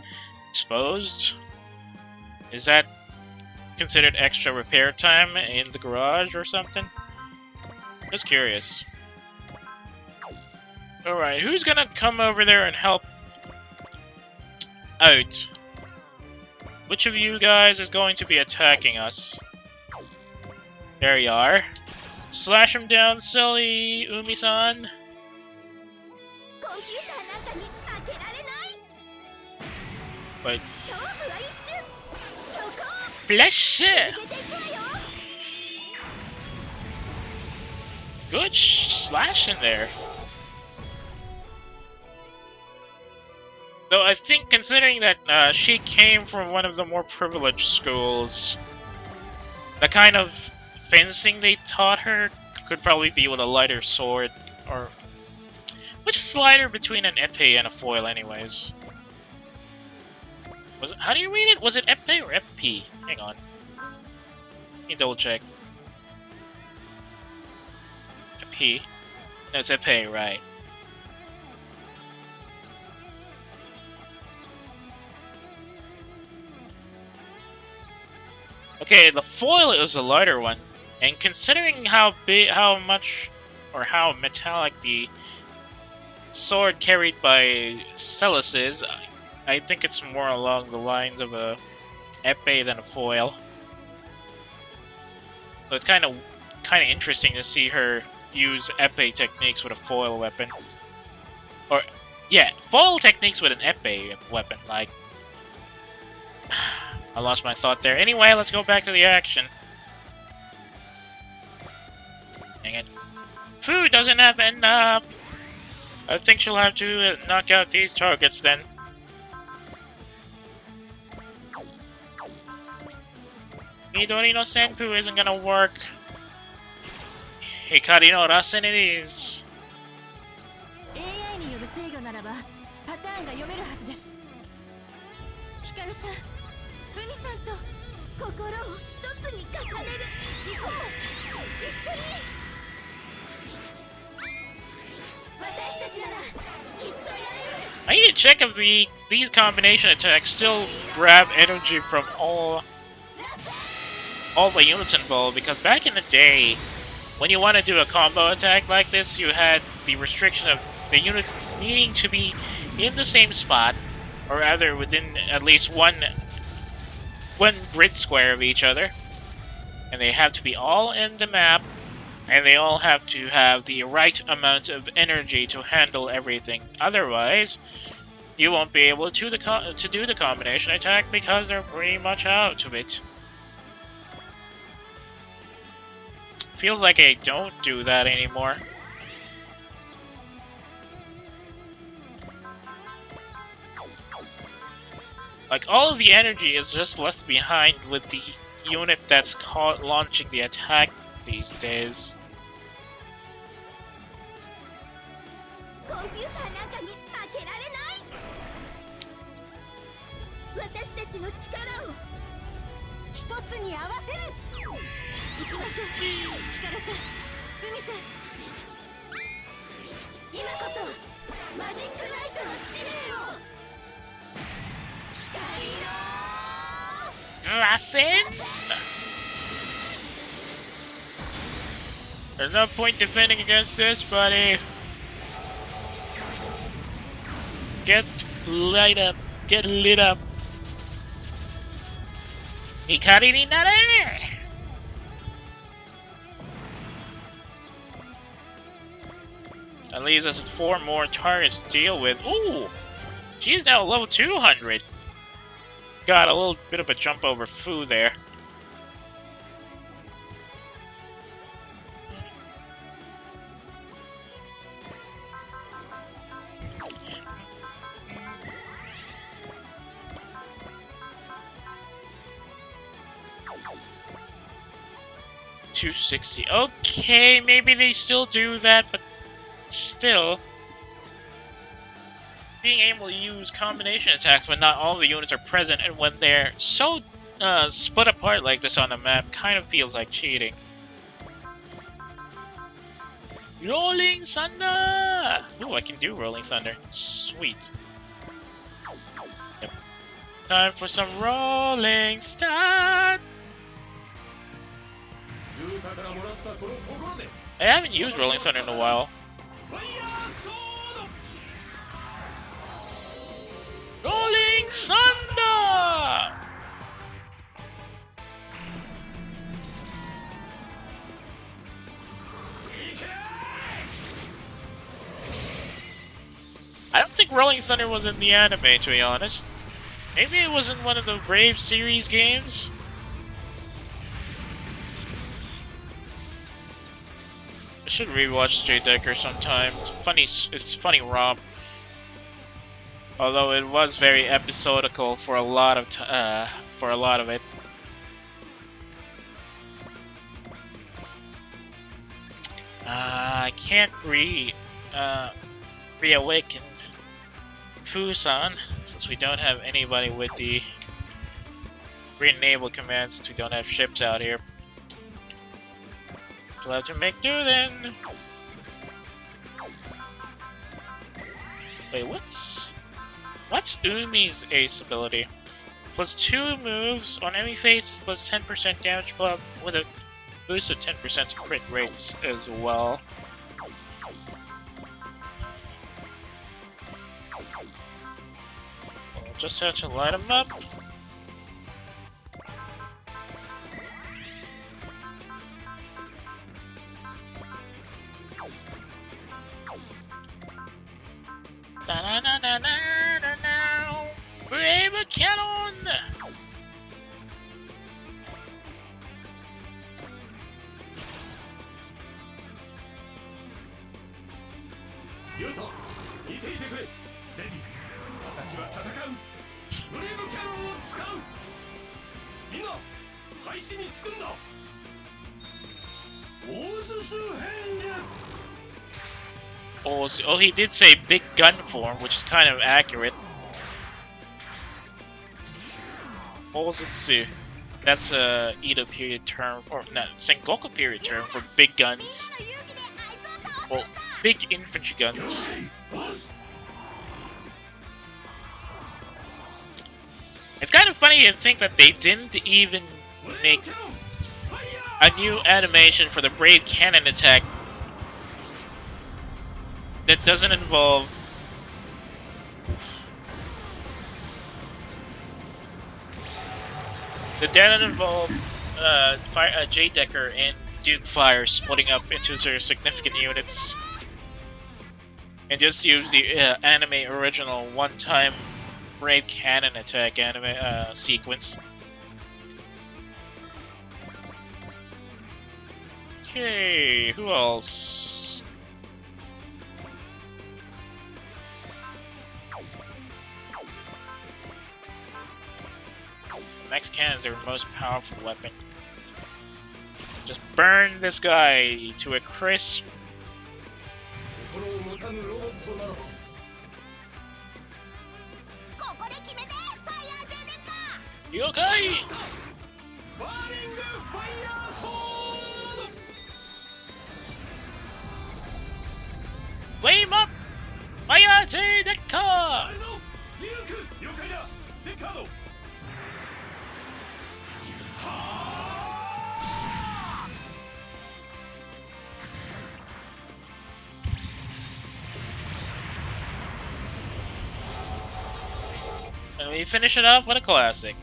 exposed? Is that considered extra repair time in the garage or something? Just curious. Alright, who's gonna come over there and help out? Which of you guys is going to be attacking us? There you are. Slash him down, silly Umi-san. Wait. Flesh! Good slash in there. Though I think, considering that she came from one of the more privileged schools, the kind of fencing they taught her could probably be with a lighter sword, or which is lighter between an epee and a foil, anyways. Was it? How do you read it? Was it epee or epee? Hang on. Let me double check. Epee. No, it's epee, right? Okay, the foil is a lighter one, and considering how much, or how metallic the sword carried by Celis is, I think it's more along the lines of a epee than a foil. So it's kind of interesting to see her use epee techniques with a foil weapon, or yeah, foil techniques with an epee weapon. Like, I lost my thought there. Anyway, let's go back to the action. Dang it. Food doesn't have enough. I think she'll have to knock out these targets then. Midori no Senpu isn't gonna work. Hikari no Rasen it is. AI による制御ならばパターンが読めるはずです。ヒカルさん、海さんと心を一つに重ねる。行こう、一緒に。私たちならきっとやれる。I need to check if these combination attacks still grab energy from all the units involved, because back in the day, when you want to do a combo attack like this, you had the restriction of the units needing to be in the same spot, or rather within at least one grid square of each other, and they have to be all in the map, and they all have to have the right amount of energy to handle everything. Otherwise, you won't be able to do the combination attack because they're pretty much out of it. Feels like I don't do that anymore. Like, all of the energy is just left behind with the unit that's launching the attack these days. Rasen? There's no point defending against this, buddy. Get lit up. Get lit up. Hikari ni nare! That leaves us with 4 more targets to deal with. Ooh! She's now level 200. Got a little bit of a jump over Fu there. $260. Okay, maybe they still do that, but still, being able to use combination attacks when not all the units are present and when they're so split apart like this on the map kind of feels like cheating. Rolling Thunder! Ooh, I can do Rolling Thunder. Sweet. Yep. Time for some Rolling Stun! I haven't used Rolling Thunder in a while. Rolling Thunder! I don't think Rolling Thunder was in the anime, to be honest. Maybe it was in one of the Brave series games? I should rewatch J Decker sometime. It's funny romp. Although it was very episodical for a lot of it. I can't reawaken Fusan since we don't have anybody with the re-enable command, since we don't have ships out here. We'll have to make do then. Wait, what's Umi's ace ability? Plus 2 moves on enemy faces, plus 10% damage buff with a boost of 10% crit rates as well. We'll just have to light him up. Brave cannon! Oh, he did say big gun form, which is kind of accurate. Ozutsu. That's a Edo period term, or not, Sengoku period term for big guns. Well, big infantry guns. It's kind of funny to think that they didn't even make a new animation for the Brave Cannon attack that doesn't involve... That doesn't involve J. Decker and Duke Fire splitting up into their significant units. And just use the anime original one-time Brave Cannon attack anime sequence. Okay, who else? Max cannon is their most powerful weapon. Just burn this guy to a crisp. Yokai! Flame up! Fire Dekka! And we finish it off with a classic.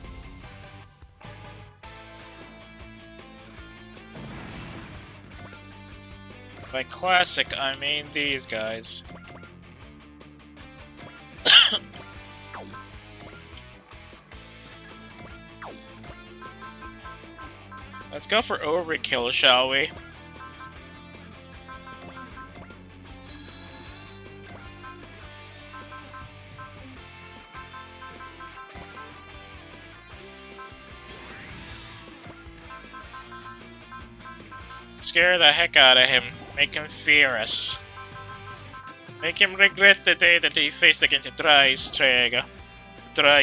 By classic, I mean these guys. Let's go for overkill, shall we? Scare the heck out of him. Make him fear us. Make him regret the day that he faced against Dry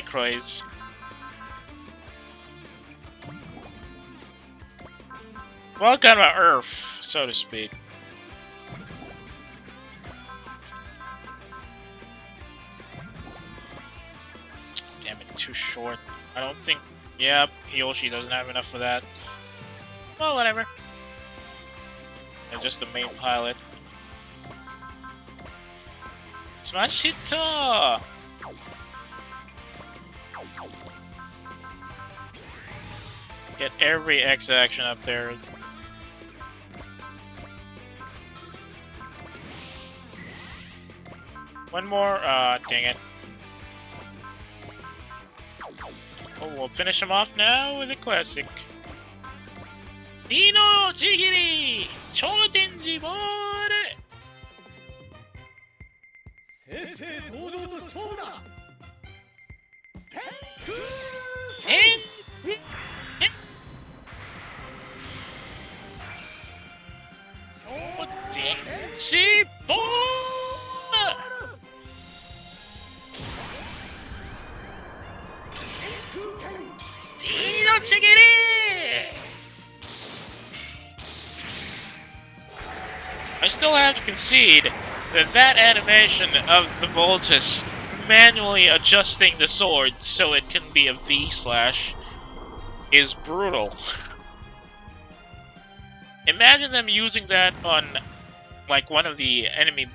Croix. Welcome to Earth, so to speak. Damn it, too short. I don't think... Yep, Yoshi doesn't have enough for that. Well, whatever. And just the main pilot. Smash it! Get every X action up there. One more, dang it. Oh, we'll finish him off now with a classic. Dino Jigiri! Chodenji Bore! Chodenji Bore! Dino Jigiri! I still have to concede that animation of the Voltus manually adjusting the sword so it can be a V-slash is brutal. Imagine them using that on, like, one of the enemy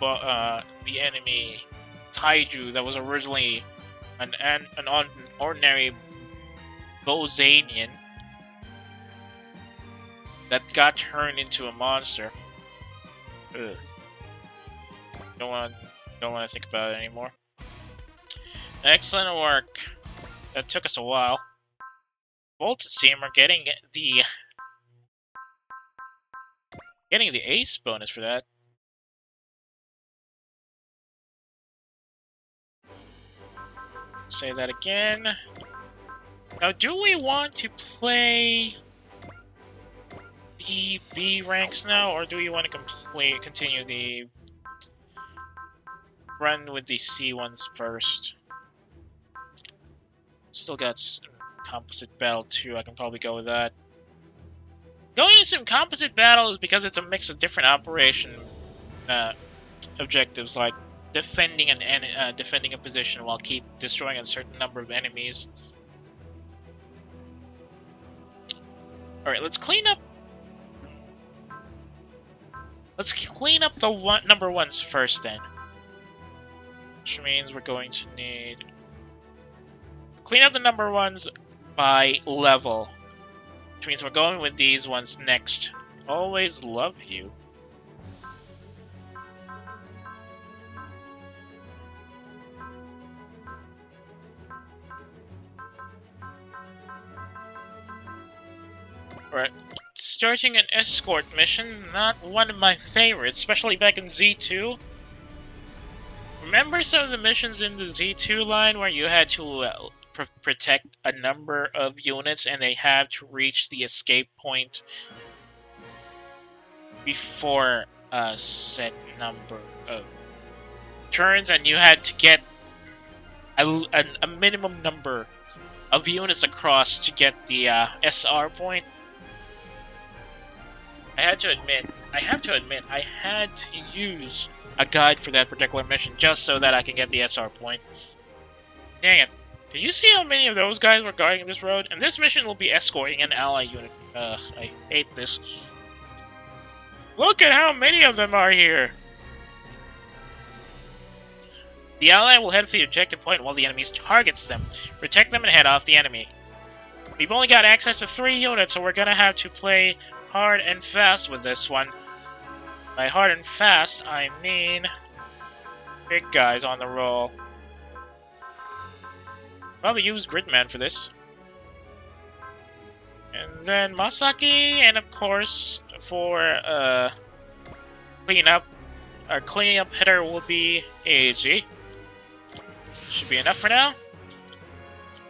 kaiju that was originally an ordinary Bozanian that got turned into a monster. Ugh. Don't want to think about it anymore. Excellent work. That took us a while. Voltus team are getting the ace bonus for that. Say that again. Now, do we want to play E, B ranks now, or do you want to continue the run with the C ones first? Still got composite battle too. I can probably go with that. Going into some composite battle is because it's a mix of different operation objectives, like defending defending a position while keep destroying a certain number of enemies. All right, let's clean up. Let's clean up the number ones first, then. Which means we're going to need clean up the number ones by level. Which means we're going with these ones next. Always love you. Alright. Starting an escort mission, not one of my favorites, especially back in Z2. Remember some of the missions in the Z2 line where you had to protect a number of units and they have to reach the escape point before a set number of turns, and you had to get a minimum number of units across to get the SR point? I have to admit, I had to use a guide for that particular mission just so that I can get the SR point. Dang it. Did you see how many of those guys were guarding this road? And this mission will be escorting an ally unit. I hate this. Look at how many of them are here! The ally will head for the objective point while the enemy targets them. Protect them and head off the enemy. We've only got access to 3 units, so we're gonna have to play hard and fast with this one. By hard and fast, I mean big guys on the roll. Probably use Gridman for this. And then Masaki, and of course, for cleanup, our cleanup hitter will be AG. Should be enough for now.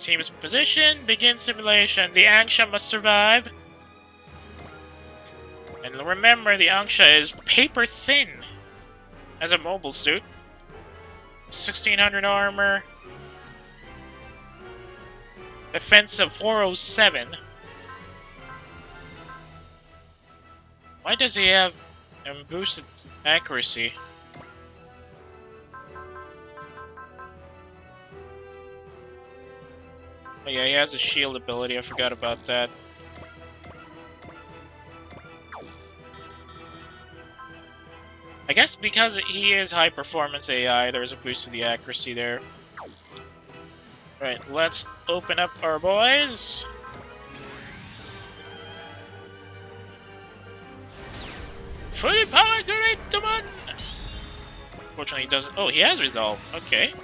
Team's position, begin simulation. The Angsha must survive. And remember, the Angsha is paper thin as a mobile suit. 1600 armor. Defense of 407. Why does he have boosted accuracy? Oh yeah, he has a shield ability, I forgot about that. I guess because he is high performance AI, there's a boost to the accuracy there. Right, let's open up our boys. Fully power great demand! Fortunately he doesn't. Oh, he has resolve. Okay.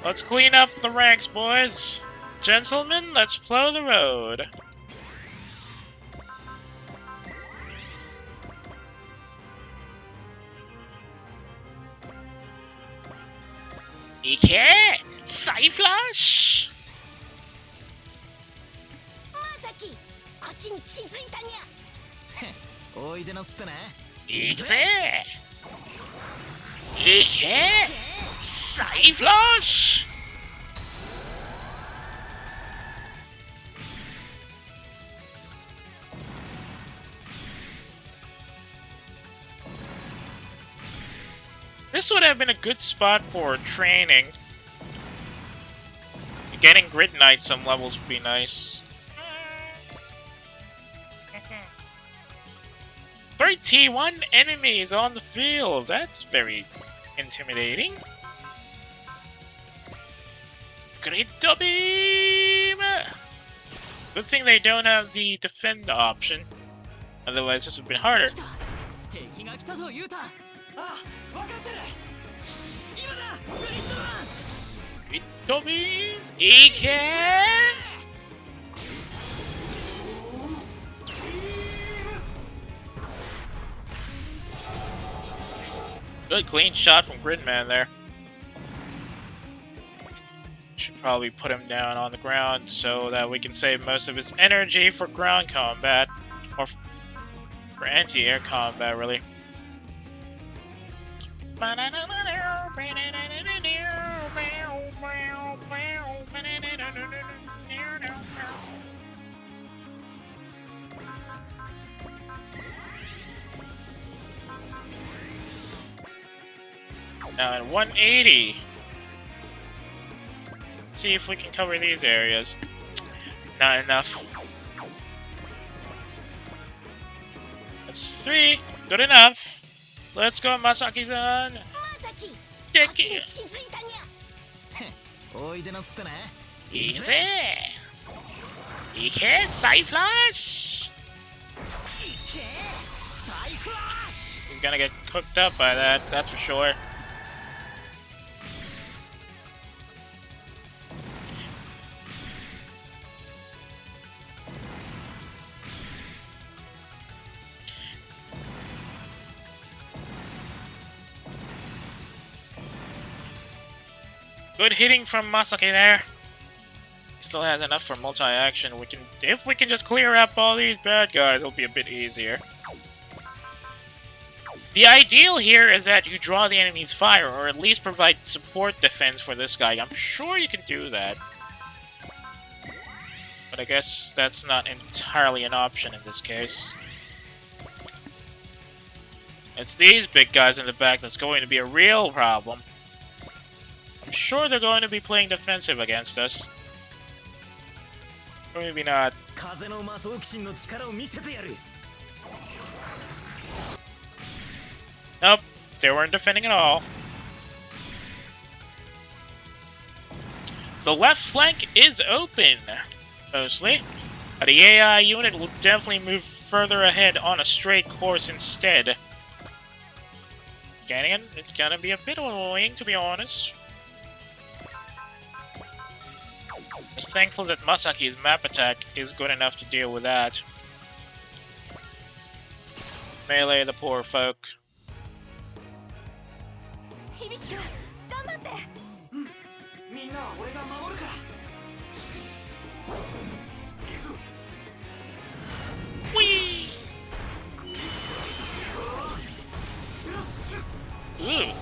Let's clean up the ranks, boys. Gentlemen, let's plow the road. Ike! Side flash! Masaki! こっちに気づいたにゃ おいでなすってね。いくぜ! Ike! Side flash! This would have been a good spot for training. Getting Grid Knight some levels would be nice. 31 enemies on the field! That's very intimidating. Great beam! Good thing they don't have the defend option. Otherwise this would have been harder. 敵が来たぞ、ユータ。あ、分かってる。今だ、グリッドマン。Great beam! Ike! Good clean shot from Gridman there. Should probably put him down on the ground so that we can save most of his energy for ground combat. Or For anti-air combat, really. Now at 180. See if we can cover these areas. Not enough. That's 3. Good enough. Let's go, Masaki-san. Take it. Easy. Ike, Side Flash. He's gonna get cooked up by that, that's for sure. Good hitting from Masaki there. He still has enough for multi-action. If we can just clear up all these bad guys, it'll be a bit easier. The ideal here is that you draw the enemy's fire, or at least provide support defense for this guy. I'm sure you can do that. But I guess that's not entirely an option in this case. It's these big guys in the back that's going to be a real problem. I'm sure they're going to be playing defensive against us. Or maybe not. Nope, they weren't defending at all. The left flank is open, mostly. But the AI unit will definitely move further ahead on a straight course instead. Again, it's gonna be a bit annoying, to be honest. Just thankful that Masaki's map attack is good enough to deal with that. Melee the poor folk. Whee! Ooh.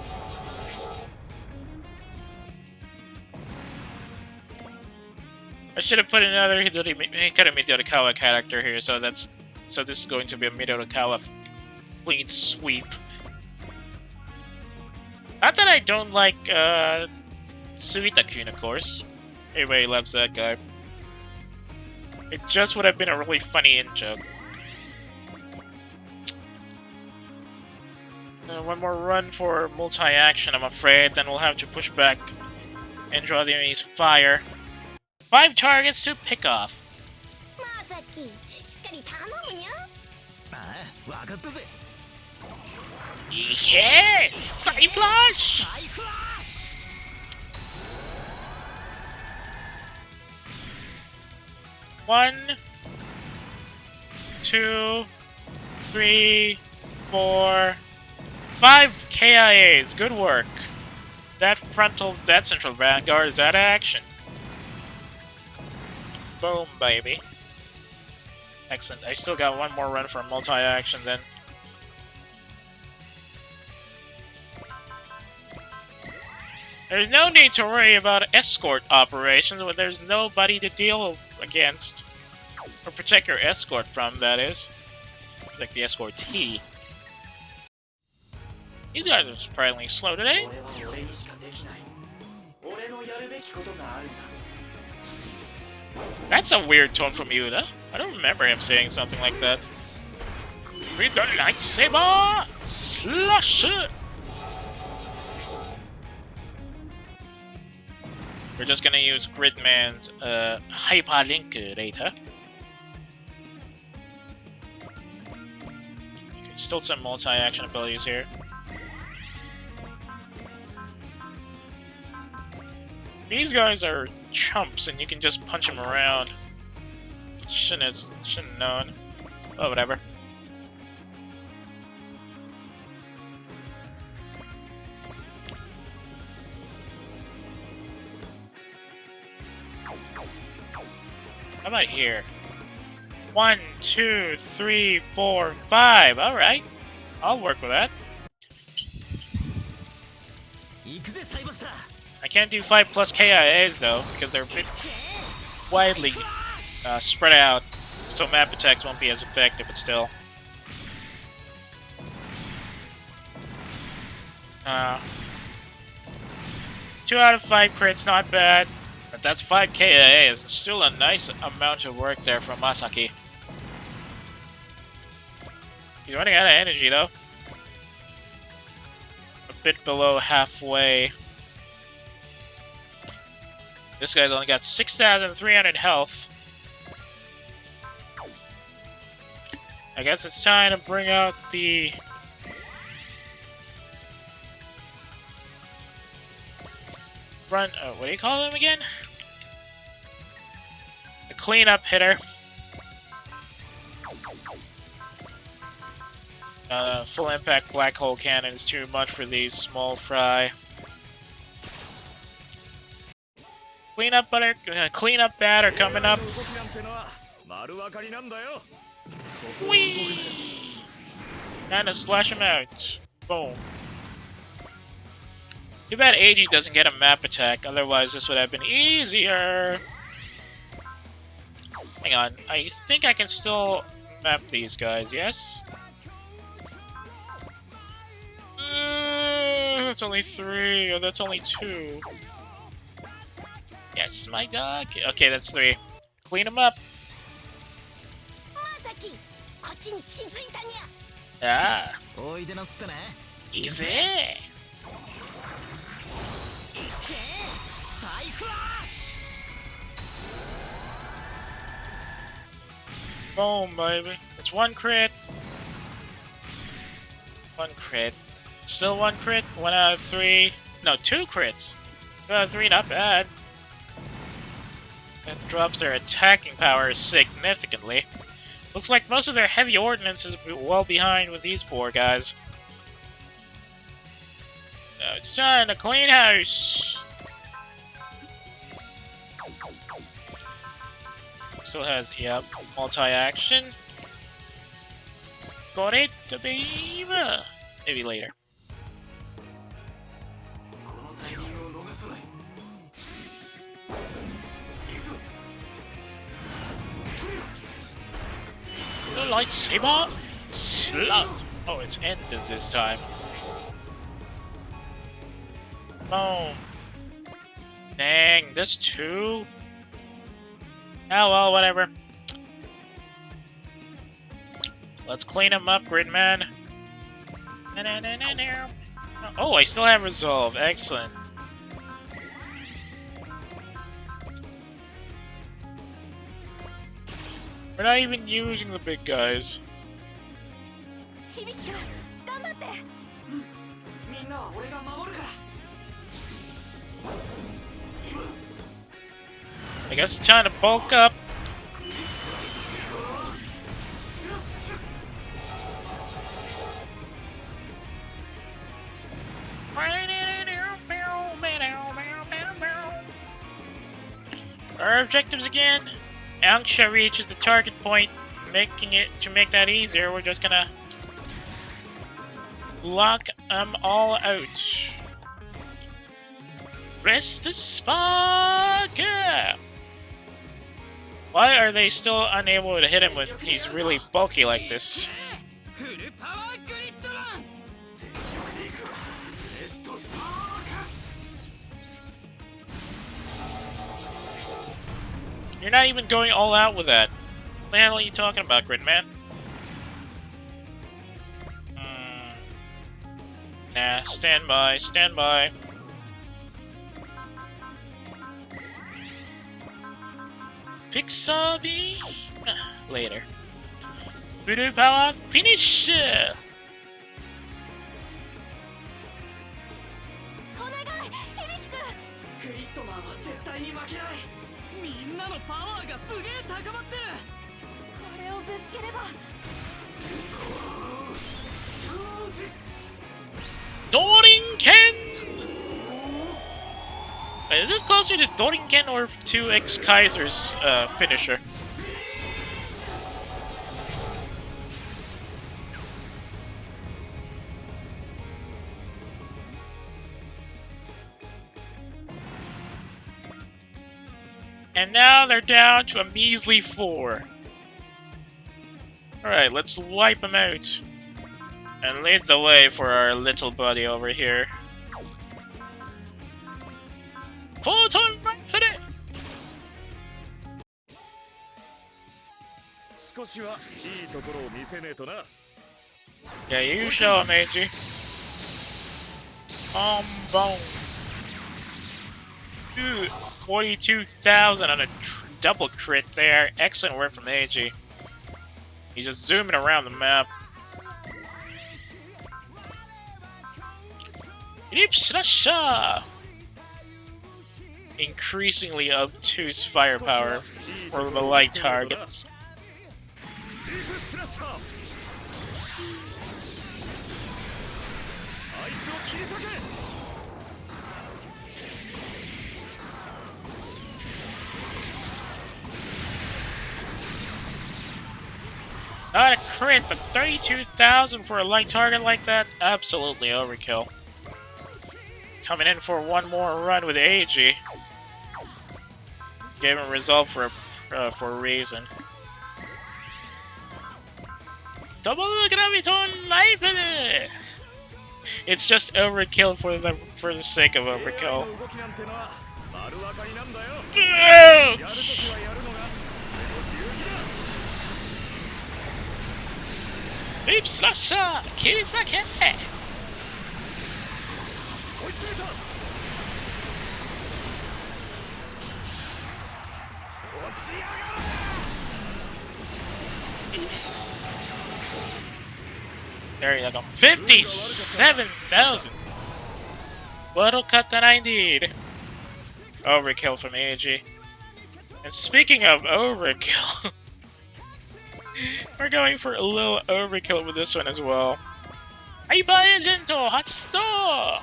I should have put another Hikaru Midorikawa character here, so this is going to be a Midorikawa clean sweep. Not that I don't like Suita-kun, of course. Everybody loves that guy. It just would have been a really funny in-joke. One more run for multi-action, I'm afraid, then we'll have to push back and draw the enemy's fire. 5 targets to pick off. Yes! Side Flash! 1, 2, 3, 4, 5 KIAs. Good work. That central vanguard is out of action. Boom, baby. Excellent. I still got one more run for multi-action then. There's no need to worry about escort operations when there's nobody to deal against. Or protect your escort from, that is. Like the escortee. These guys are surprisingly slow today. That's a weird tone from Yuta. I don't remember him saying something like that. With the lightsaber! Slash it! We're just gonna use Gridman's hyperlink later. Okay, still some multi-action abilities here. These guys are chumps, and you can just punch them around. Shouldn't have known. Oh, whatever. How about here? 1, 2, 3, 4, 5. Alright. I'll work with that. I can't do 5 plus KIAs though, because they're a bit widely spread out, so map attacks won't be as effective, but still. 2 out of 5 crits, not bad. But that's 5 KIAs. It's still a nice amount of work there from Masaki. He's running out of energy though. A bit below halfway. This guy's only got 6,300 health. I guess it's time to bring out the... what do you call them again? The cleanup hitter. Full impact black hole cannon is too much for these small fry. Cleanup batter coming up. Whee! And to slash him out. Boom. Too bad AG doesn't get a map attack, otherwise this would have been easier. Hang on, I think I can still map these guys, yes? That's only 3, or that's only 2. Yes, my dog. Okay, that's 3. Clean them up. Ah. Easy. Boom, baby. It's 1 crit. 1 crit. Still 1 crit. 1 out of 3. No, 2 crits. 2 out of 3, not bad. That drops their attacking power significantly. Looks like most of their heavy ordnance is well behind with these 4 guys. Now it's time to clean house. Still has, yep, multi-action. Got it, baby. Maybe later. The lightsaber? Slug. Oh, it's ended this time. Boom. Dang, that's 2? Oh well, whatever. Let's clean him up, Gridman. Oh, I still have resolve. Excellent. We're not even using the big guys. I guess it's time to bulk up. Our objectives again. Angsha reaches the target point, to make that easier, we're just gonna lock them all out. Press the spark! Why are they still unable to hit him when he's really bulky like this? You're not even going all out with that. What the hell are you talking about, Gridman? Nah, stand by, stand by. Pixabi? Later. Voodoo power finish! Dorinken! Wait, is this closer to Dorinken or to X Kaiser's finisher? And now they're down to a measly 4. Alright, let's wipe them out. And lead the way for our little buddy over here. Photon right for it! Yeah, you show him, AG. Boom. Dude, 42,000 on a double crit there. Excellent work from AG. He's just zooming around the map. Increasingly obtuse firepower for the light targets. Not a crit, but 32,000 for a light target like that? Absolutely overkill. Coming in for one more run with AG. Gave him resolve for a reason. Double graviton life in it! It's just overkill for the sake of overkill. Beep slasher! Keyta! There you go. 57,000! What'll cut that I need? Overkill from AG. And speaking of overkill, we're going for a little overkill with this one as well. Hyper Agent Hot Store!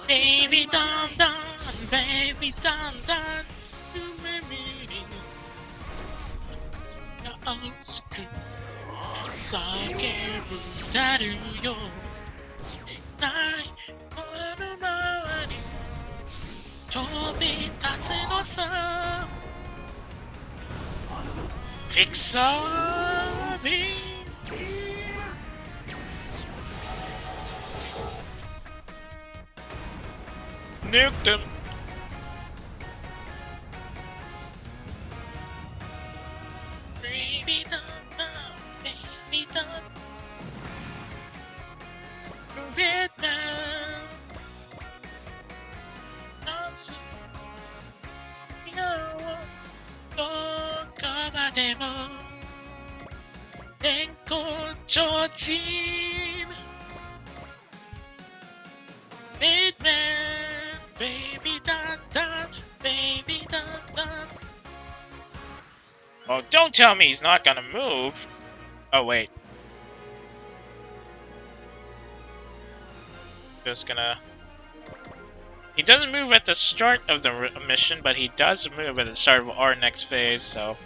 Baby dun dun, baby dun dun, you made me. Fix me. Nuked him. Baby dun dun, baby dun. Vietnam. Nancy. No. Oh, Kabademo. Enko Chojin. Batman. Baby dun dun, baby dun dun. Oh, don't tell me he's not gonna move. Oh, wait. Just gonna... He doesn't move at the start of the mission, but he does move at the start of our next phase, so...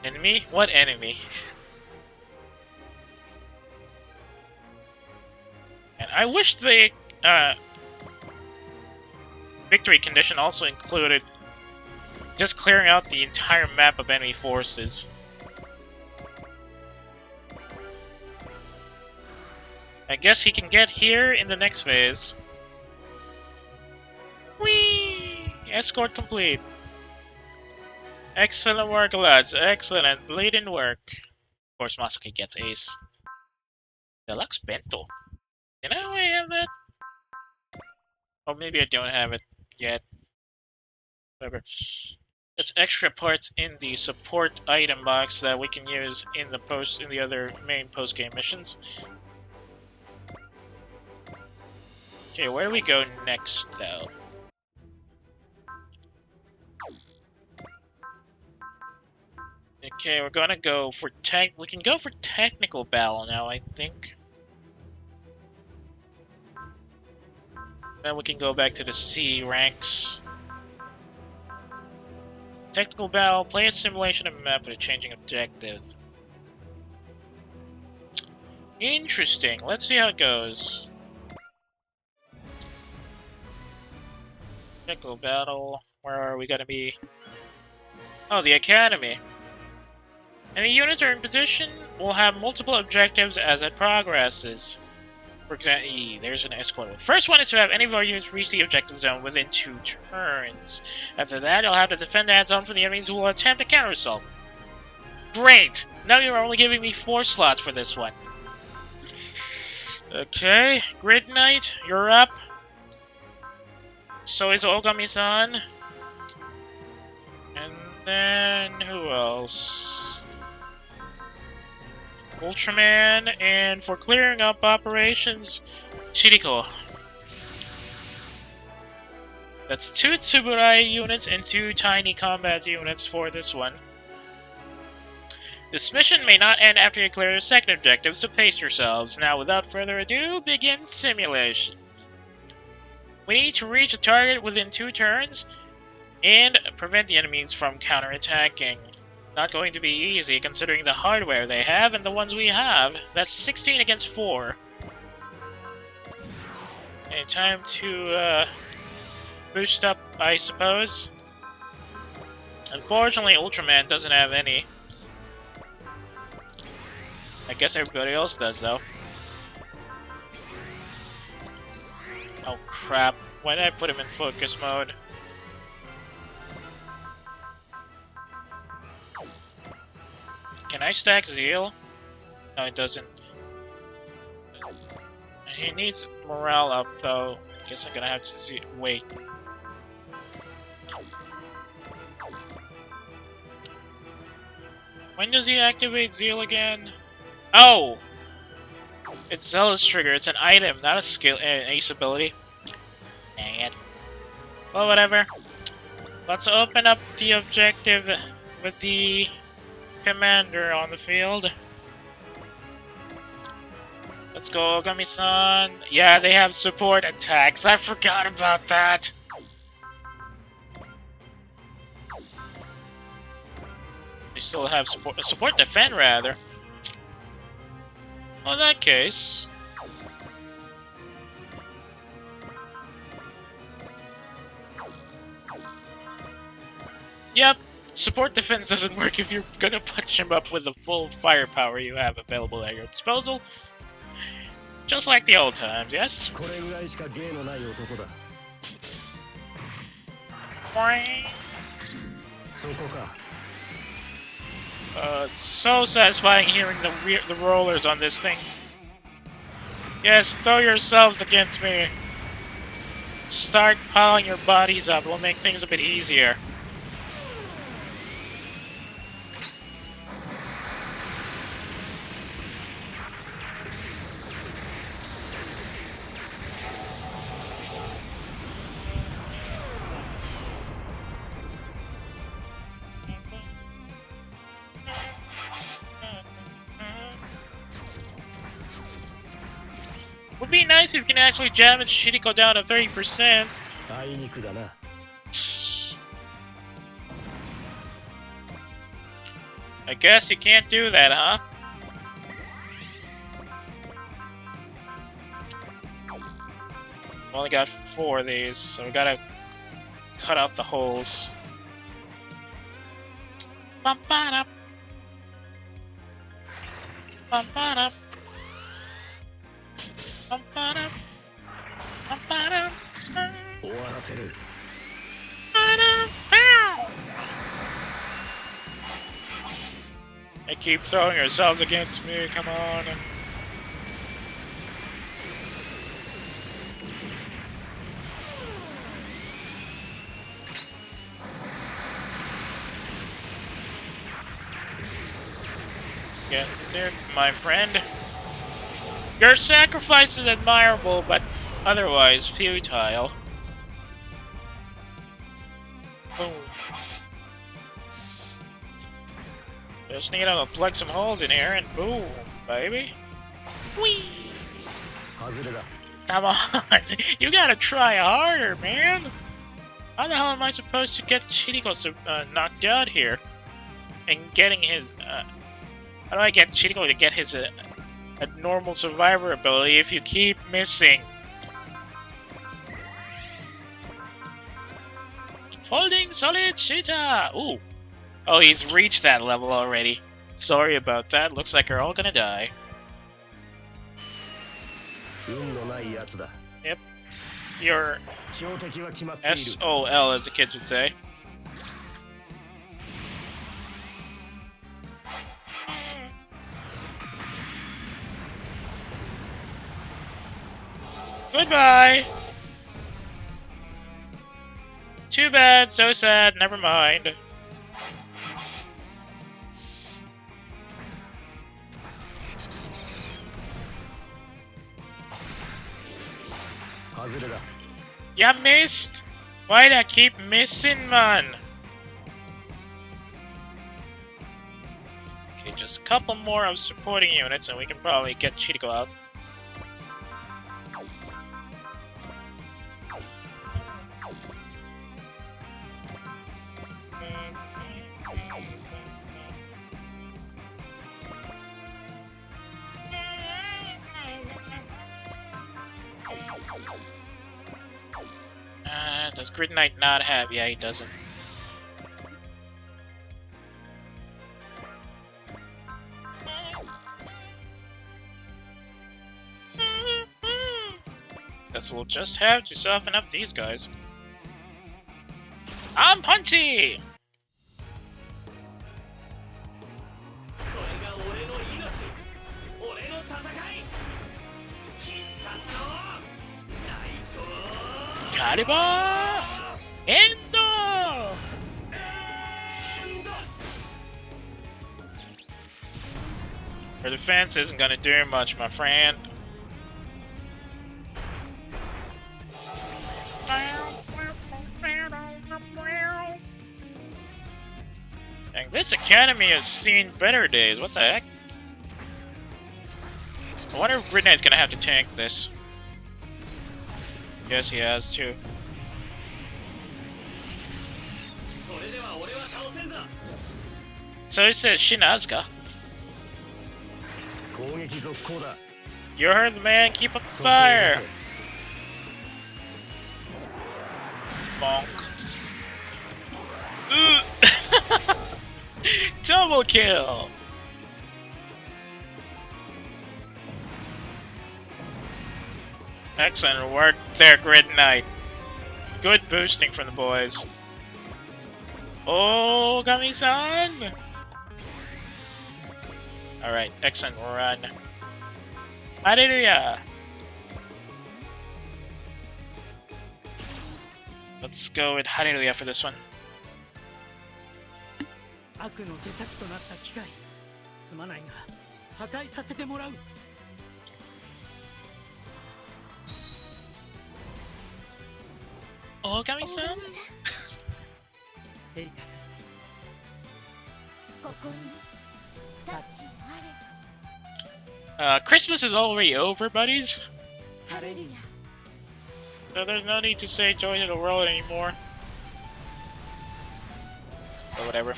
Enemy? What enemy? And I wish the victory condition also included just clearing out the entire map of enemy forces. I guess he can get here in the next phase. Whee! Escort complete. Excellent work, lads. Excellent. Bleeding work. Of course, Masaki gets ace. Deluxe bento. Did I have that? Or maybe I don't have it yet. Whatever. There's extra parts in the support item box that we can use in the other main post-game missions. Okay, where do we go next, though? Okay, we're gonna go for we can go for technical battle now, I think. Then we can go back to the C ranks. Technical battle, play a simulation of a map with a changing objective. Interesting. Let's see how it goes. Technical battle. Where are we gonna be? Oh, the academy. Any units are in position will have multiple objectives as it progresses. For example, there's an escort. The first one is to have any of our units reach the objective zone within 2 turns. After that, you'll have to defend that zone from the enemies who will attempt a counter-assault. Great! Now you're only giving me 4 slots for this one. Okay, Grid Knight, you're up. So is Ogami-san. And then, who else? Ultraman, and for clearing up operations, Chiriko. That's 2 Tsuburai units and 2 tiny combat units for this one. This mission may not end after you clear the second objective, so pace yourselves. Now, without further ado, begin simulation. We need to reach a target within 2 turns, and prevent the enemies from counterattacking. Not going to be easy, considering the hardware they have and the ones we have. That's 16 against 4. And time to, boost up, I suppose. Unfortunately, Ultraman doesn't have any. I guess everybody else does, though. Oh crap, why did I put him in focus mode? Can I stack Zeal? No, it doesn't. He needs morale up, though. Guess I'm gonna have to wait. When does he activate Zeal again? Oh! It's Zealous Trigger. It's an item, not a skill, an ace ability. Dang it. Well, whatever. Let's open up the objective with the commander on the field. Let's go, Ogami-san. Yeah, they have support attacks. I forgot about that. They still have support defend, rather. Well, in that case... Yep, support defense doesn't work if you're gonna punch him up with the full firepower you have available at your disposal. Just like the old times, yes? It's so satisfying hearing the rollers on this thing. Yes, throw yourselves against me. Start piling your bodies up. It will make things a bit easier. Would be nice if you can actually damage Shiriko down to 30%. I guess you can't do that, huh? Only got 4 of these, so we gotta cut out the holes. Bum-ba-da. Bum-ba-da. Bum-ba-da. Bum-ba-da. They keep throwing yourselves against me, come on. Get there, my friend. Your sacrifice is admirable, but otherwise futile. Boom. Just need to plug some holes in here and boom, baby. Whee! Come on, you gotta try harder, man. How the hell am I supposed to get Chiriko knocked out here? And getting his, how do I get Chiriko to get his a normal survivor ability if you keep missing. Folding solid Keyta! Ooh. Oh, he's reached that level already. Sorry about that. Looks like we're all gonna die. Yep. You're SOL, as the kids would say. Goodbye! Too bad, so sad, never mind. Ya missed! Why'd I keep missing, man? Okay, just a couple more of supporting units and we can probably get Chico out. Does Grid Knight not have? Yeah, he doesn't. Guess we'll just have to soften up these guys. I'm punchy! Kariba! Endo! Her defense isn't gonna do much, my friend. Dang, this academy has seen better days. What the heck? I wonder if Grid Knight's gonna have to tank this. Yes, he has too. So he says Shinazka. You heard the man, keep up the fire! Bonk. Double kill! Excellent work there, Grid Knight. Good boosting from the boys. Oh, Gami-san! Alright, excellent run. Hallelujah! Let's go with Hallelujah for this one. Oh, Gami-san? Christmas is already over, buddies. So there's no need to say joy to the world anymore. Or whatever.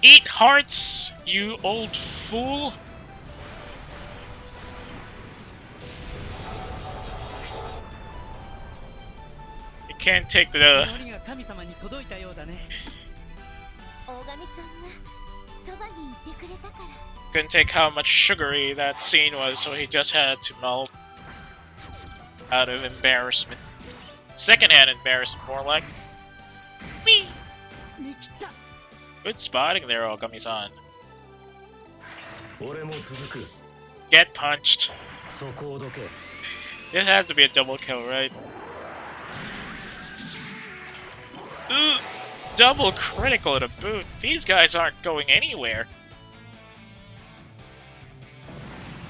Eat hearts, you old fool! You can't take the... Couldn't take how much sugary that scene was, so he just had to melt out of embarrassment. Secondhand embarrassment, more like. Whee! Good spotting there, Ogami-san. Get punched. This has to be a double kill, right? Ooh, double critical to boot. These guys aren't going anywhere.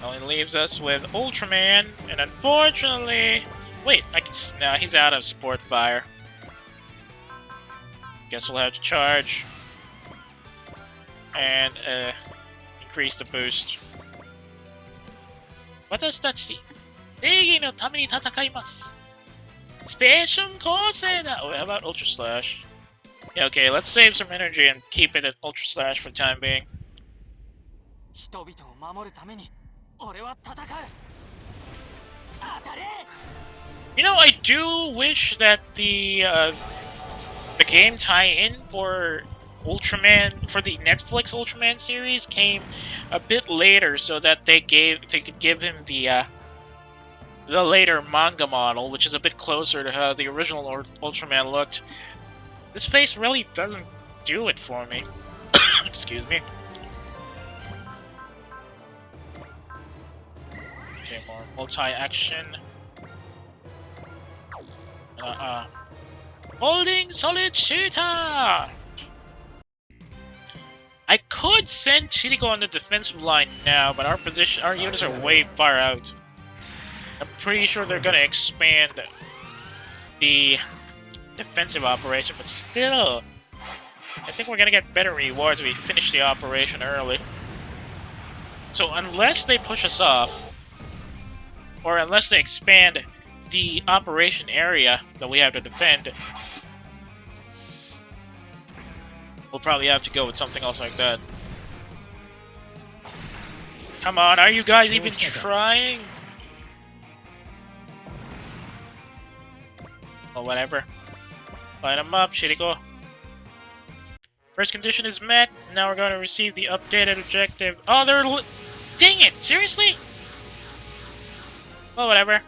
Only leaves us with Ultraman, and unfortunately... Wait, nah, he's out of support fire. Guess we'll have to charge. And, increase the boost. 私たち、正義のために戦います。Special Corsair! Oh, how about Ultra Slash? Yeah, okay, let's save some energy and keep it at Ultra Slash for the time being. 人々を守るために俺は戦う。当たれ。 You know, I do wish that the game tie-in for Ultraman, for the Netflix Ultraman series, came a bit later, so that they could give him the later manga model, which is a bit closer to how the original Ultraman looked. This face really doesn't do it for me. Excuse me. Okay, more multi-action. Holding solid shooter! I could send Chirico on the defensive line now, but our units are way far out. I'm pretty sure they're gonna expand the defensive operation, but still, I think we're gonna get better rewards if we finish the operation early. So unless they push us off, or unless they expand the operation area that we have to defend, we'll probably have to go with something else like that. Come on, are you guys even trying? Oh, whatever. Line them up, Chirico. First condition is met. Now we're going to receive the updated objective. Oh, they're... Dang it! Seriously? Well, whatever.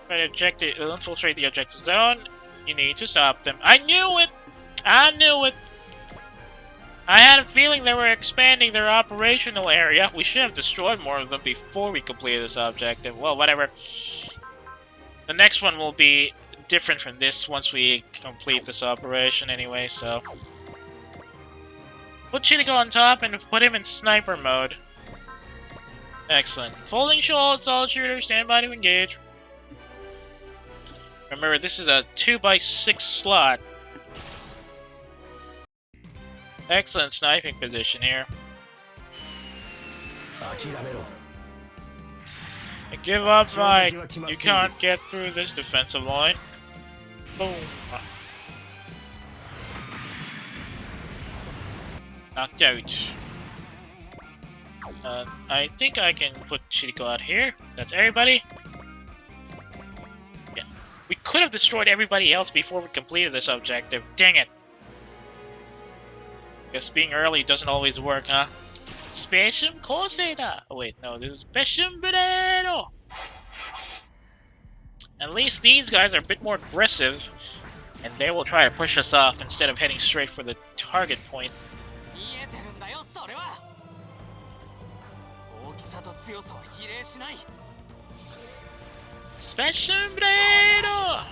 Infiltrate the objective zone. You need to stop them. I knew it! I knew it! I had a feeling they were expanding their operational area. We should have destroyed more of them before we completed this objective. Well, whatever. The next one will be different from this once we complete this operation anyway, so... Put Chirico on top and put him in sniper mode. Excellent. Folding shoulder, solid shooter, stand by to engage. Remember, this is a 2x6 slot. Excellent sniping position here. Give up, Mike. You can't get through this defensive line. Boom. Knocked out. I think I can put Chirico out here. That's everybody. Yeah. We could have destroyed everybody else before we completed this objective. Dang it. Guess being early doesn't always work, huh? Specium Corseda! Oh wait, no, this is Specium Veneno! At least these guys are a bit more aggressive, and they will try to push us off instead of heading straight for the target point. Specium Veneno!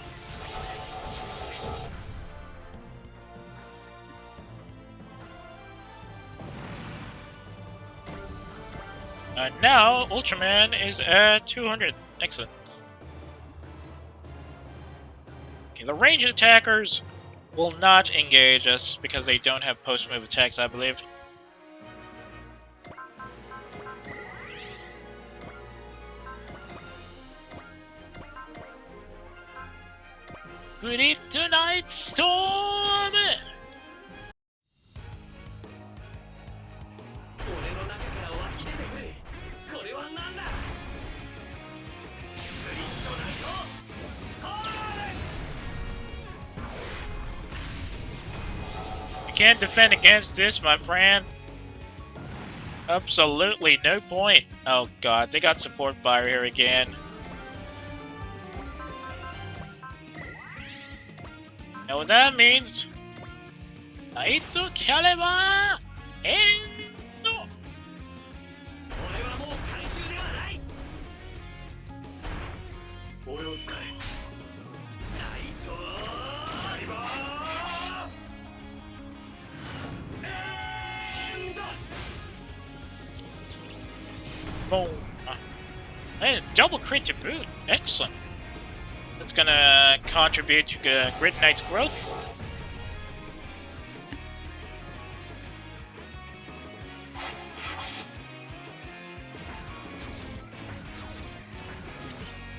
Now, Ultraman is at 200. Excellent. Okay, the ranged attackers will not engage us because they don't have post-move attacks, I believe. Kryptonite Storm! Can't defend against this, my friend. Absolutely no point. Oh god, they got support fire here again. Know what that means? Naito Caliber Endo! Boom. And double crit to boot. Excellent. That's gonna contribute to Grid Knight's growth.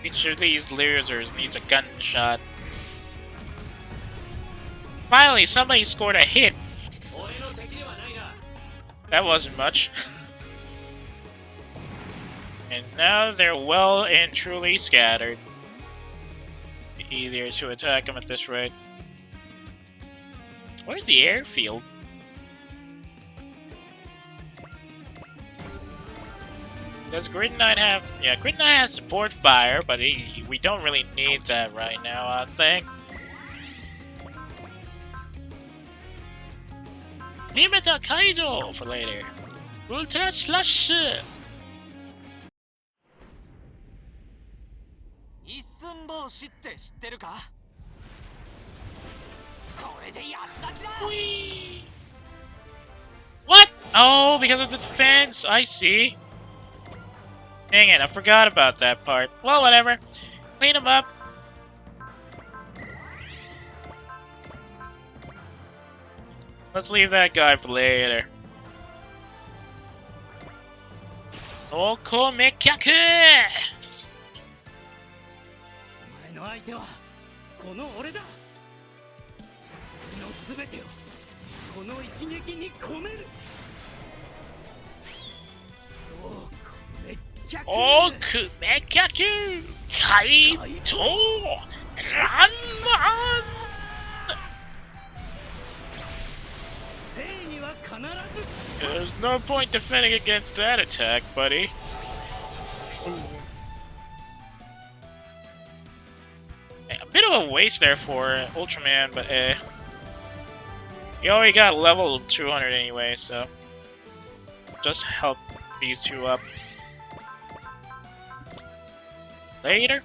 Each of these losers needs a gunshot. Finally, somebody scored a hit. That wasn't much. And now they're well and truly scattered. Easier to attack them at this rate. Where's the airfield? Does Grid Knight have... Yeah, Grid Knight has support fire, but we don't really need that right now, I think. Limita Kaido for later. Ultra Slash! 一寸法師って知ってるか？これで八つ咲きだ。 Whee! What? Oh, because of the defense? I see. Dang it, I forgot about that part. Well, whatever. Clean him up. Let's leave that guy for later. Oko Mekyaku! お前の相手はこの俺だ。の全てをこの一撃に込める。Oku Mekyaku! Kaito! Ranman! 正義は必ず。 There's no point defending against that attack, buddy. A bit of a waste there for Ultraman, but he already got level 200 anyway, so just help these two up. Later.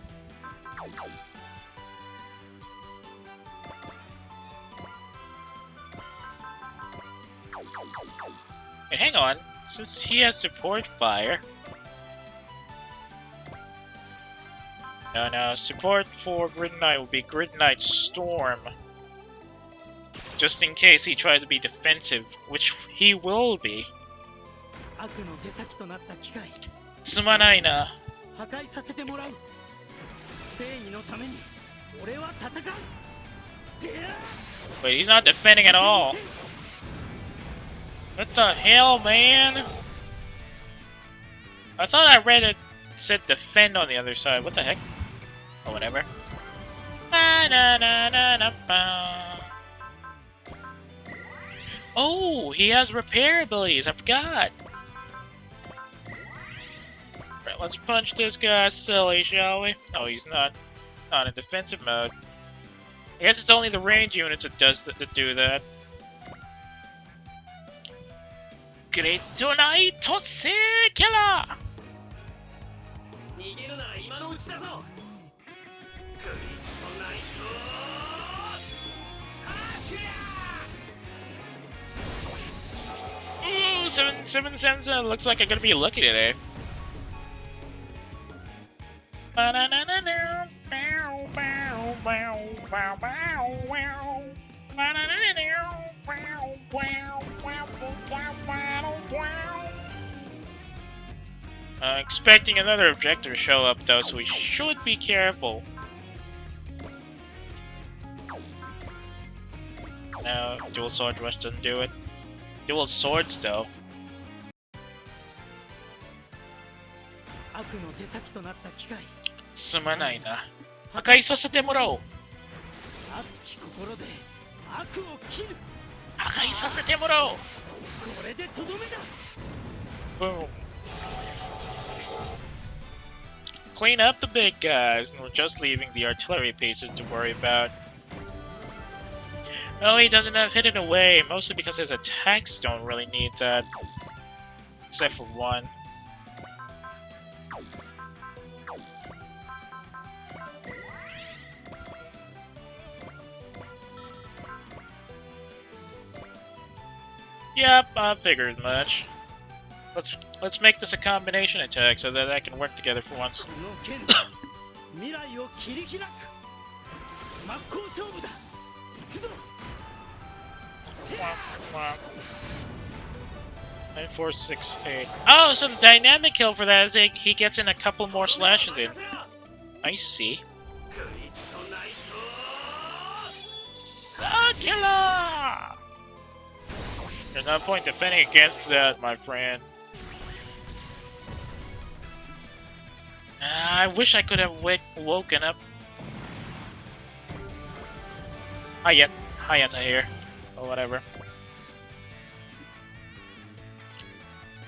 And hang on, since he has support fire. No, support for Grid Knight will be Grid Knight Storm. Just in case he tries to be defensive, which he will be. 悪の手先となった機械。すまないな。破壊させてもらう。正義のために俺は戦う。 Wait, he's not defending at all. What the hell, man? I thought I read it said defend on the other side. What the heck? Oh, whatever. Oh, he has repair abilities. I forgot. Right, let's punch this guy silly, shall we? Oh, he's not in defensive mode. I guess it's only the range units that do that. Great Night Tosse Killer! 逃げるなら今のうちだぞ。グリッドナイトサーキュラー。 Ooh, 777 looks like I'm gonna be lucky today. Expecting another objector to show up though, so we should be careful. No, dual sword rush doesn't do it. Dual swords though. 悪の手先となった機械。すまないな。破壊させてもらおう。熱き心で悪を切る。破壊させてもらおう。これでとどめだ。 Boom. Clean up the big guys, and we're just leaving the artillery pieces to worry about. Oh, he doesn't have hidden away, mostly because his attacks don't really need that. Except for one. Yep, I figured as much. Let's make this a combination attack so that I can work together for once. 未来を切り開く。真っ向勝負だ。行くぞ。 9468. Oh, some dynamic kill for that as he gets in a couple more slashes in. I see. Sakura! There's no point defending against that, my friend. I wish I could have woken up. Hayata here. Or whatever.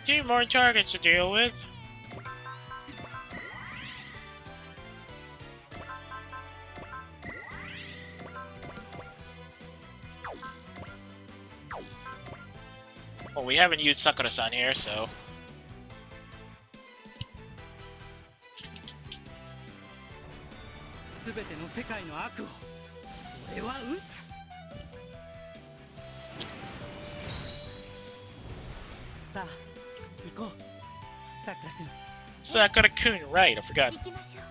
2 more targets to deal with. Well, we haven't used Sakura-san here, so... 全ての世界の悪を俺は撃つ。さあ行こう、さくらくん。 Sakura-kun, right, I forgot. 行きましょう。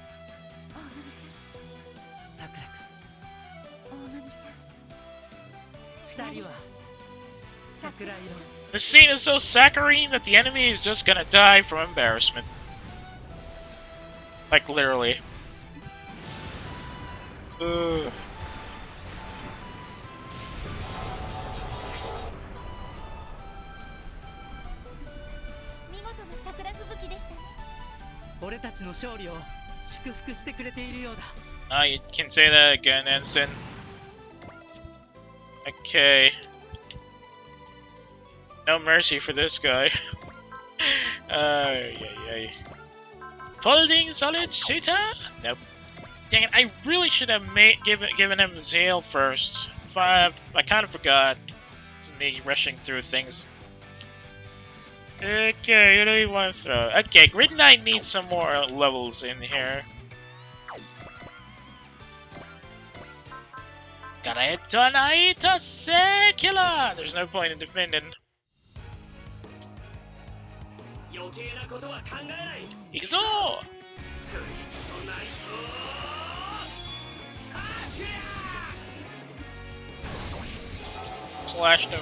さくら大神さん、くん、2人は桜色。 This scene is so saccharine that the enemy is just gonna die from embarrassment. Like, literally. Ugh. 見事な桜吹雪でしたね。俺たちの勝利を祝福してくれているようだ。 You can say that again, Ensign. Okay. No mercy for this guy. Yay. Folding solid Keyta? Nope. Dang it, I really should have given him Zale first. I kind of forgot. It's me rushing through things. Okay, who do we want to throw? Okay, Grid Knight needs some more levels in here. Gotta hit Naita Secular! There's no point in defending. 余計なことは考えない。行くぞ! クリプトナイトサーキュラ Slashed him.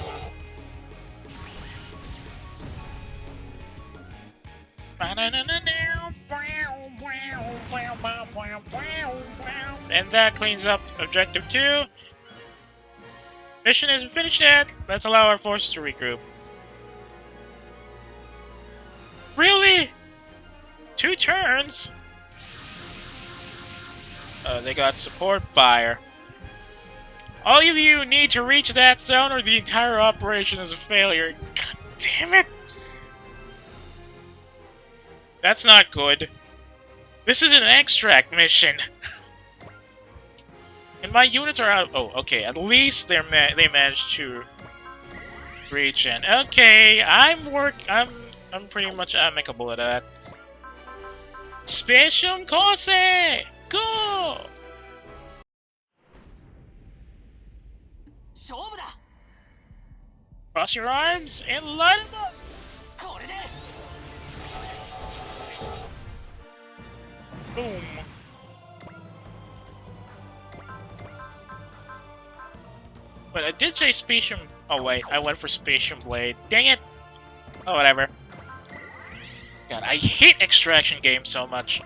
And that cleans up Objective 2. Mission isn't finished yet. Let's allow our forces to regroup. Really? 2 turns? They got support fire. All of you need to reach that zone or the entire operation is a failure. God damn it! That's not good. This is an extract mission. And my units are out. Oh, okay. At least they managed to reach in. Okay, I'm pretty much amicable at that. Special course, go! 勝負だ。 Cross your arms and light them up. これで Boom. But I did say Specium. Oh wait, I went for Specium Blade. Dang it! Oh, whatever. God, I hate extraction games so much.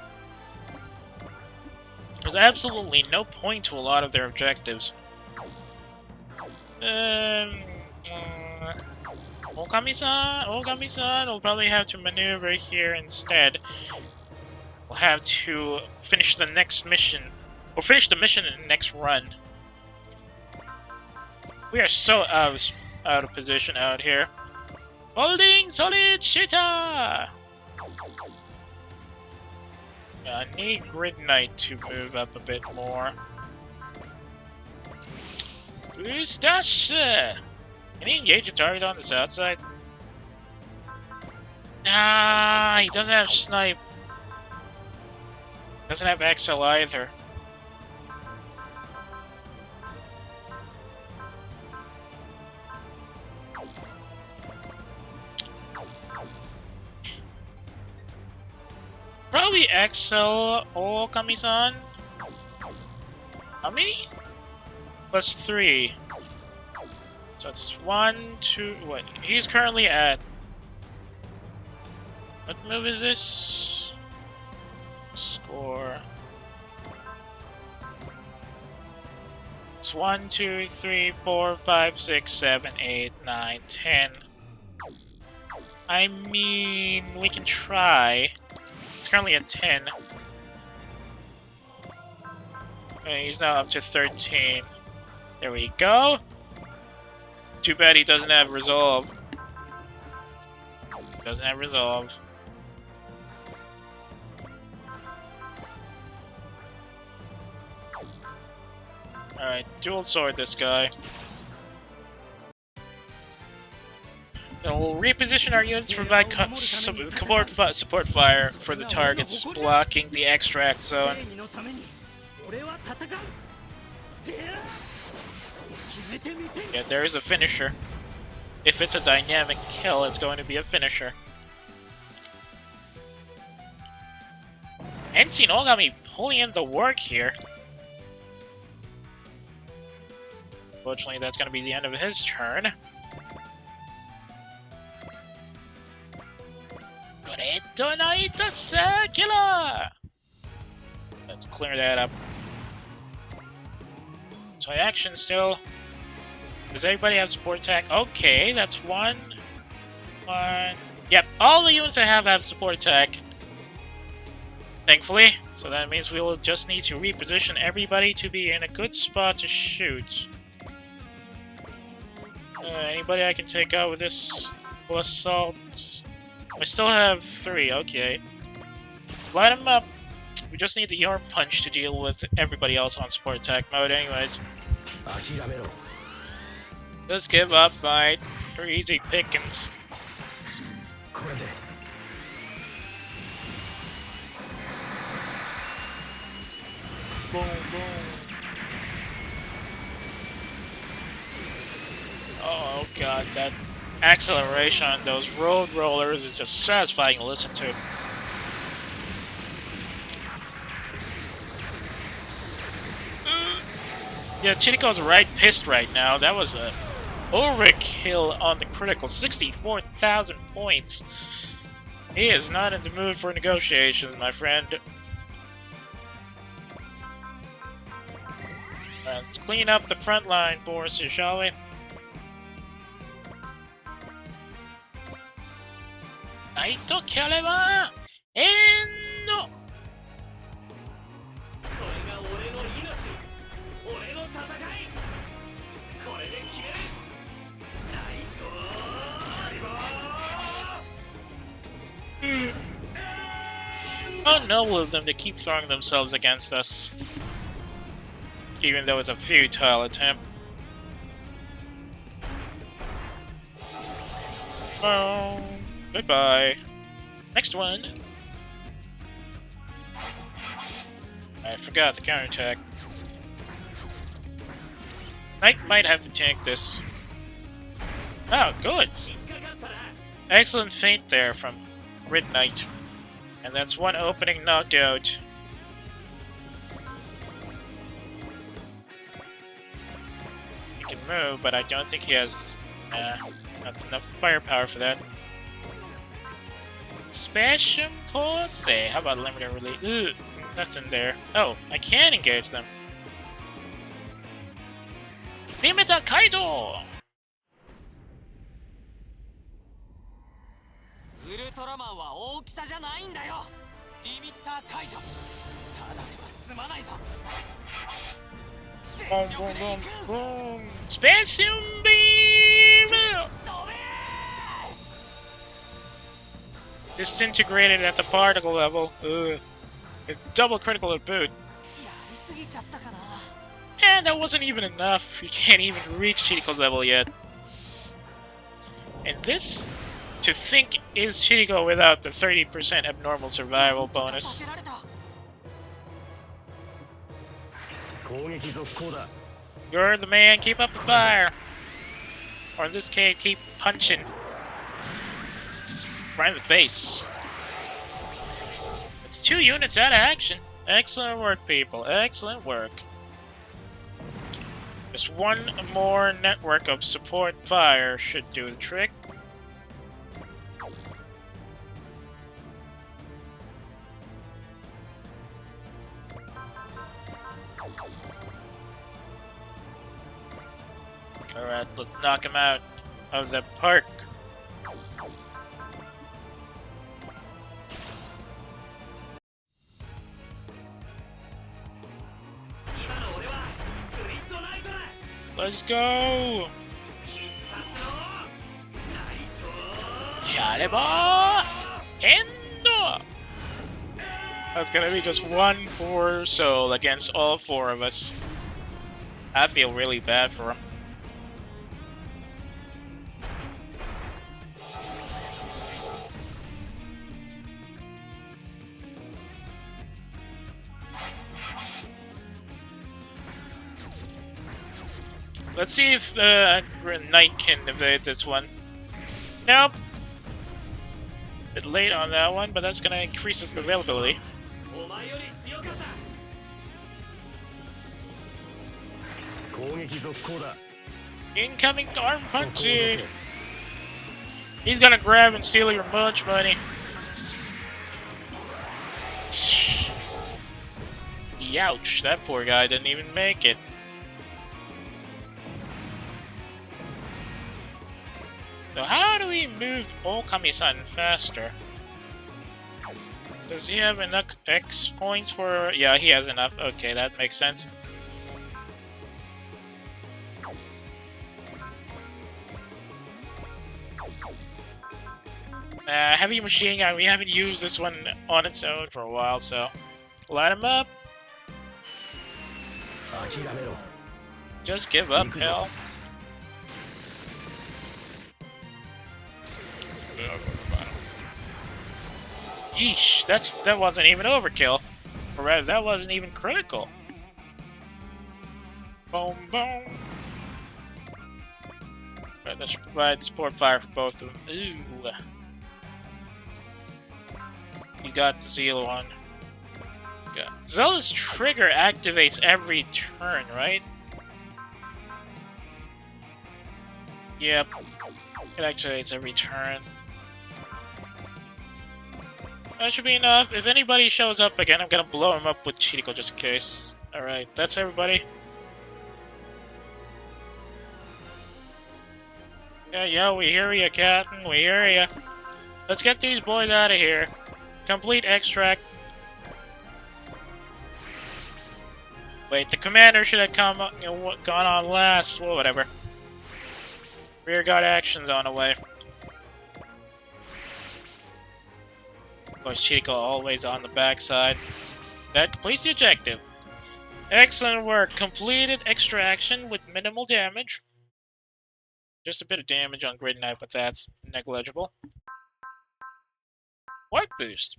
There's absolutely no point to a lot of their objectives. Ogami-san will probably have to maneuver here instead. We'll have to finish the next mission. We'll finish the mission in the next run. We are so out of position out here. Holding solid Keyta! I need Grid Knight to move up a bit more. Ustash! Can he engage a target on the south side? Nah, he doesn't have snipe. Doesn't have XL either. Probably XL or Kami-san. How many? Plus 3. So it's 1, 2, what? He's currently at... What move is this? Score. It's 1, 2, 3, 4, 5, 6, 7, 8, 9, 10. I mean, we can try. It's currently at 10. He's now up to 13. There we go. Too bad he doesn't have resolve. Doesn't have resolve. Alright, dual sword this guy. And we'll reposition our units to provide support fire for the targets blocking the extract zone. Yeah, there is a finisher. If it's a dynamic kill, it's going to be a finisher. Ensign Ogami pulling in the work here. Unfortunately, that's going to be the end of his turn. Let's clear that up. So action still. Does everybody have support attack? Okay, that's one. Yep, all the units I have support attack. Thankfully. So that means we will just need to reposition everybody to be in a good spot to shoot. Anybody I can take out with this full assault? I still have 3, okay. Light them up. We just need the arm punch to deal with everybody else on support attack mode anyways. Just give up, mate. They're easy pickings. Boom, boom. Oh god, that acceleration on those road rollers is just satisfying to listen to. Yeah, Chirico's right pissed right now. That was a overkill on the critical. 64,000 points. He is not in the mood for negotiations, my friend. Let's clean up the front line forces, shall we? Naito Kyaleba! Endo! How noble of them to keep throwing themselves against us. Even though it's a futile attempt. Oh, goodbye. Next one. I forgot the counterattack. Knight might have to tank this. Oh, good. Excellent feint there from Red Knight. And that's one opening knocked out. He can move, but I don't think he has not enough firepower for that. Special course. How about limited release? Ugh, nothing there. Oh, I can engage them. Limita Kaido! Boom, boom, boom, boom. Special beam! Disintegrated at the particle level. Ugh. It's double critical at boot. And that wasn't even enough. You can't even reach Chirico's level yet. And this, to think, is Chirico without the 30% abnormal survival bonus. You're the man, keep up the fire! Or in this case, keep punching. Right in the face. It's 2 units out of action. Excellent work, people. Excellent work. Just one more network of support fire should do the trick. Alright, let's knock him out of the park. Let's go! Yareba! Endo! That's gonna be just 1 soul against all 4 of us. I feel really bad for him. Let's see if Knight can evade this one. Nope. Bit late on that one, but that's gonna increase its availability. Incoming arm punching! He's gonna grab and steal your munch money. Youch, that poor guy didn't even make it. So how do we move Okami-san faster? Does he have enough X points for... Yeah, he has enough. Okay, that makes sense. Heavy machine gun. We haven't used this one on its own for a while, so... Light him up. Just give up, hell. Yeesh, that wasn't even overkill. Or rather, that wasn't even critical. Boom, boom. Right, that should provide support fire for both of them. Ooh. He got the Zeal one. Zealous trigger activates every turn, right? Yep. It activates every turn. That should be enough. If anybody shows up again, I'm gonna blow him up with Chirico just in case. Alright, that's everybody. Yeah, we hear ya, Captain. We hear ya. Let's get these boys out of here. Complete extract. Wait, the commander should have gone on last. Well, whatever. Rear guard actions on the way. Of course, Chico always on the backside. That completes the objective. Excellent work. Completed extraction with minimal damage. Just a bit of damage on Grid Knight, but that's negligible. White boost.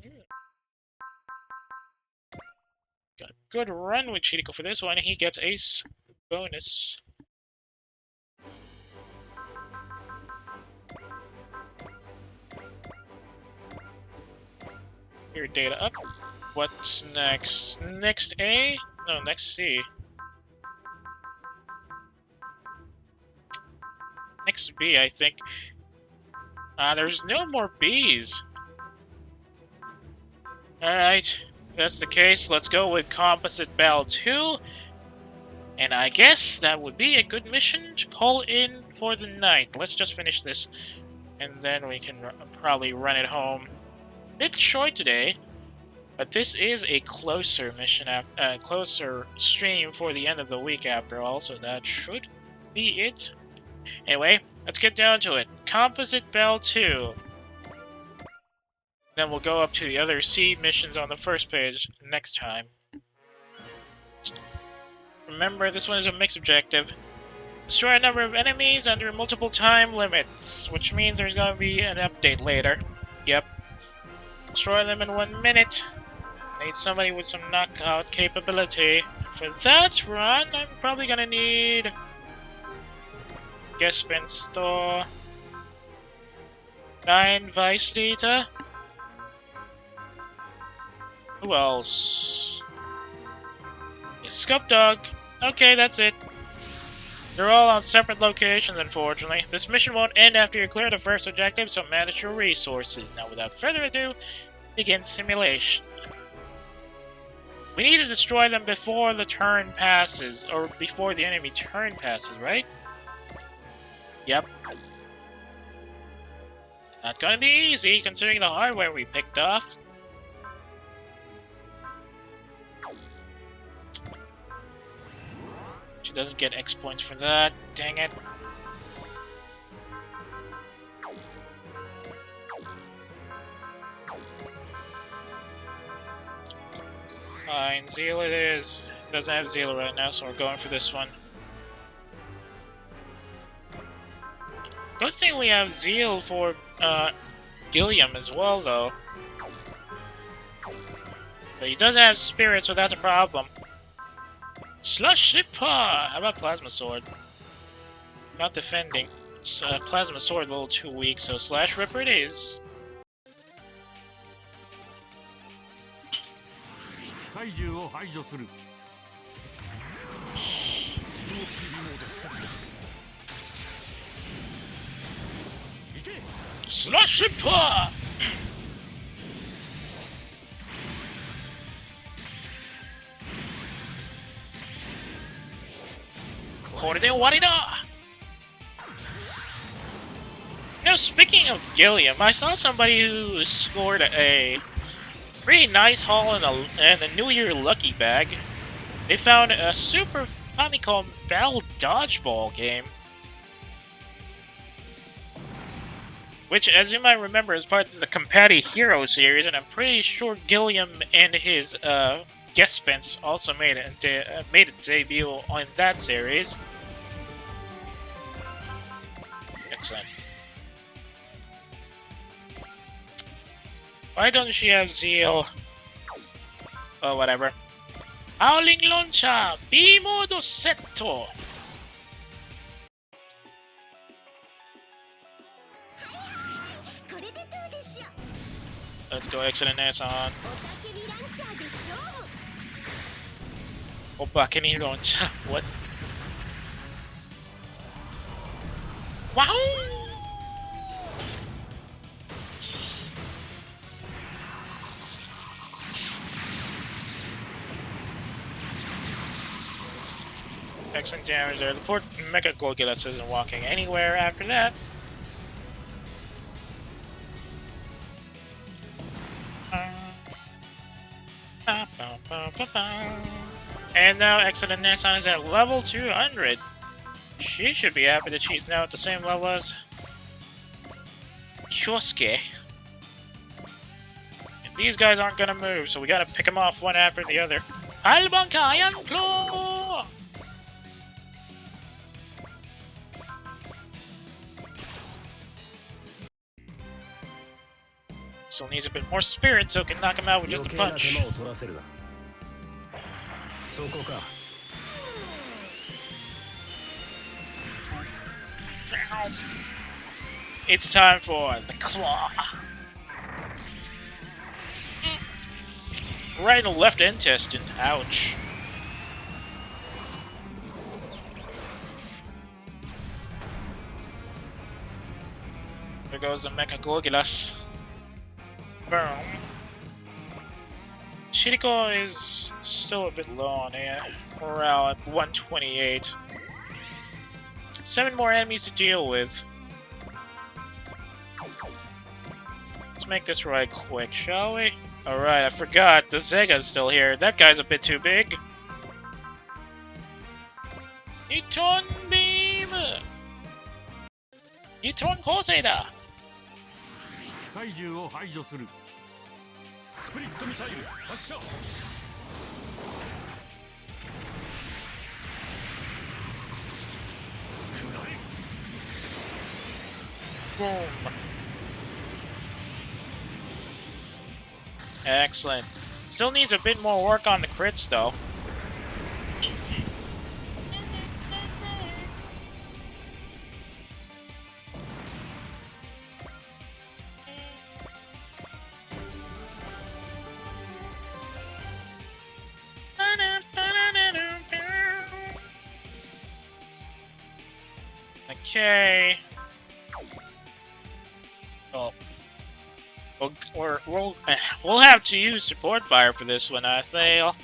Got a good run with Chirico for this one. He gets ace bonus. Your data up. What's next? Next A? No, next C. Next B, I think. There's no more Bs. Alright, if that's the case, let's go with Composite Battle 2. And I guess that would be a good mission to call in for the night. Let's just finish this, and then we can probably run it home. Bit short today, but this is a closer mission, closer stream for the end of the week after all, so that should be it. Anyway, let's get down to it. Composite Battle 2. Then we'll go up to the other C missions on the first page next time. Remember, this one is a mixed objective. Destroy a number of enemies under multiple time limits, which means there's going to be an update later. Yep. Destroy them in 1 minute. Need somebody with some knockout capability. For that run, I'm probably going to need... Gespen Store... 9 Vice Data. Who else? Scope Dog. Okay, that's it. They're all on separate locations, unfortunately. This mission won't end after you clear the first objective, so manage your resources. Now, without further ado, begin simulation. We need to destroy them before the turn passes, or before the enemy turn passes, right? Yep. Not gonna be easy, considering the hardware we picked off. She doesn't get X points for that. Dang it. Fine, Zeal it is. Doesn't have Zeal right now, so we're going for this one. Good thing we have Zeal for Gilliam as well, though. But he does have Spirit, so that's a problem. Slush Slipper! How about Plasma Sword? Not defending. It's, Plasma Sword a little too weak, so Slash Ripper it is. Slush Ripper! これで終わりだ! Now, speaking of Gilliam, I saw somebody who scored a pretty nice haul in a New Year Lucky Bag. They found a Super Famicom Battle Dodgeball game, which, as you might remember, is part of the Compati Hero series, and I'm pretty sure Gilliam and his guest Spence also made a debut on that series. Excellent. Why doesn't she have Zeal? Oh, whatever. Howling Launcher! B mode setto! Let's go Excellent S on. Obakini Launcher. What? Wow! Excellent damage there. The poor Mecha Gorgulus isn't walking anywhere after that. And now Excellent Nissan is at level 200. She should be happy that she's now at the same level as Kyosuke. And these guys aren't gonna move, so we gotta pick them off one after the other. Albanka Iron Claw! Still needs a bit more spirit so it can knock him out with just a punch. It's time for the claw. Right in the left intestine. Ouch. There goes the Mecha Gorgulus. Boom. Shiriko is still a bit low on morale at 128. 7 more enemies to deal with. Let's make this right quick, shall we? Alright, I forgot. The Zega's still here. That guy's a bit too big. Neutron Beam! Neutron Kosei da! Boom. Excellent. Still needs a bit more work on the crits, though. Okay. Oh. We'll have to use support fire for this one, I think.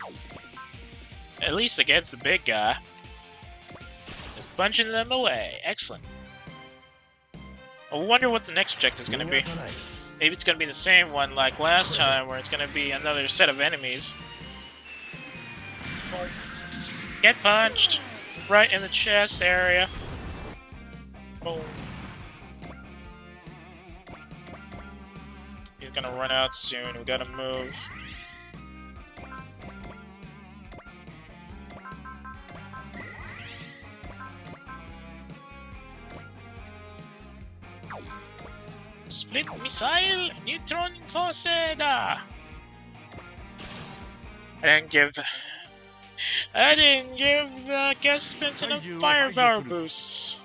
At least against the big guy. Just bunching them away. Excellent. I wonder what the next objective is going to be. Maybe it's going to be the same one like last time, where it's going to be another set of enemies. Get punched! right in the chest area. Boom. He's gonna run out soon. We gotta move. Split missile, neutron Coseda. I didn't give the guest Vincent a firepower boost.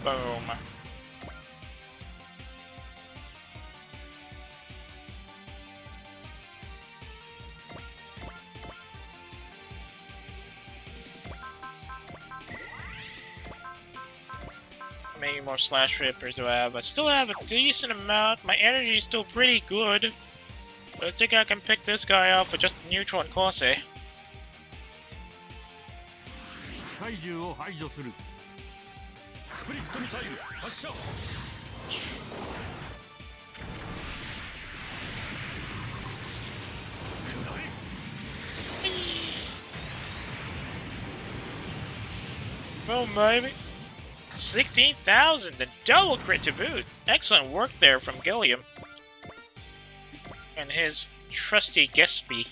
Boom. How many more Slash Rippers do I have? I still have a decent amount. My energy is still pretty good. But I think I can pick this guy up with just a Neutron Corsair. Oh, baby. 16,000, the double crit to boot. Excellent work there from Gilliam. And his trusty Gespy.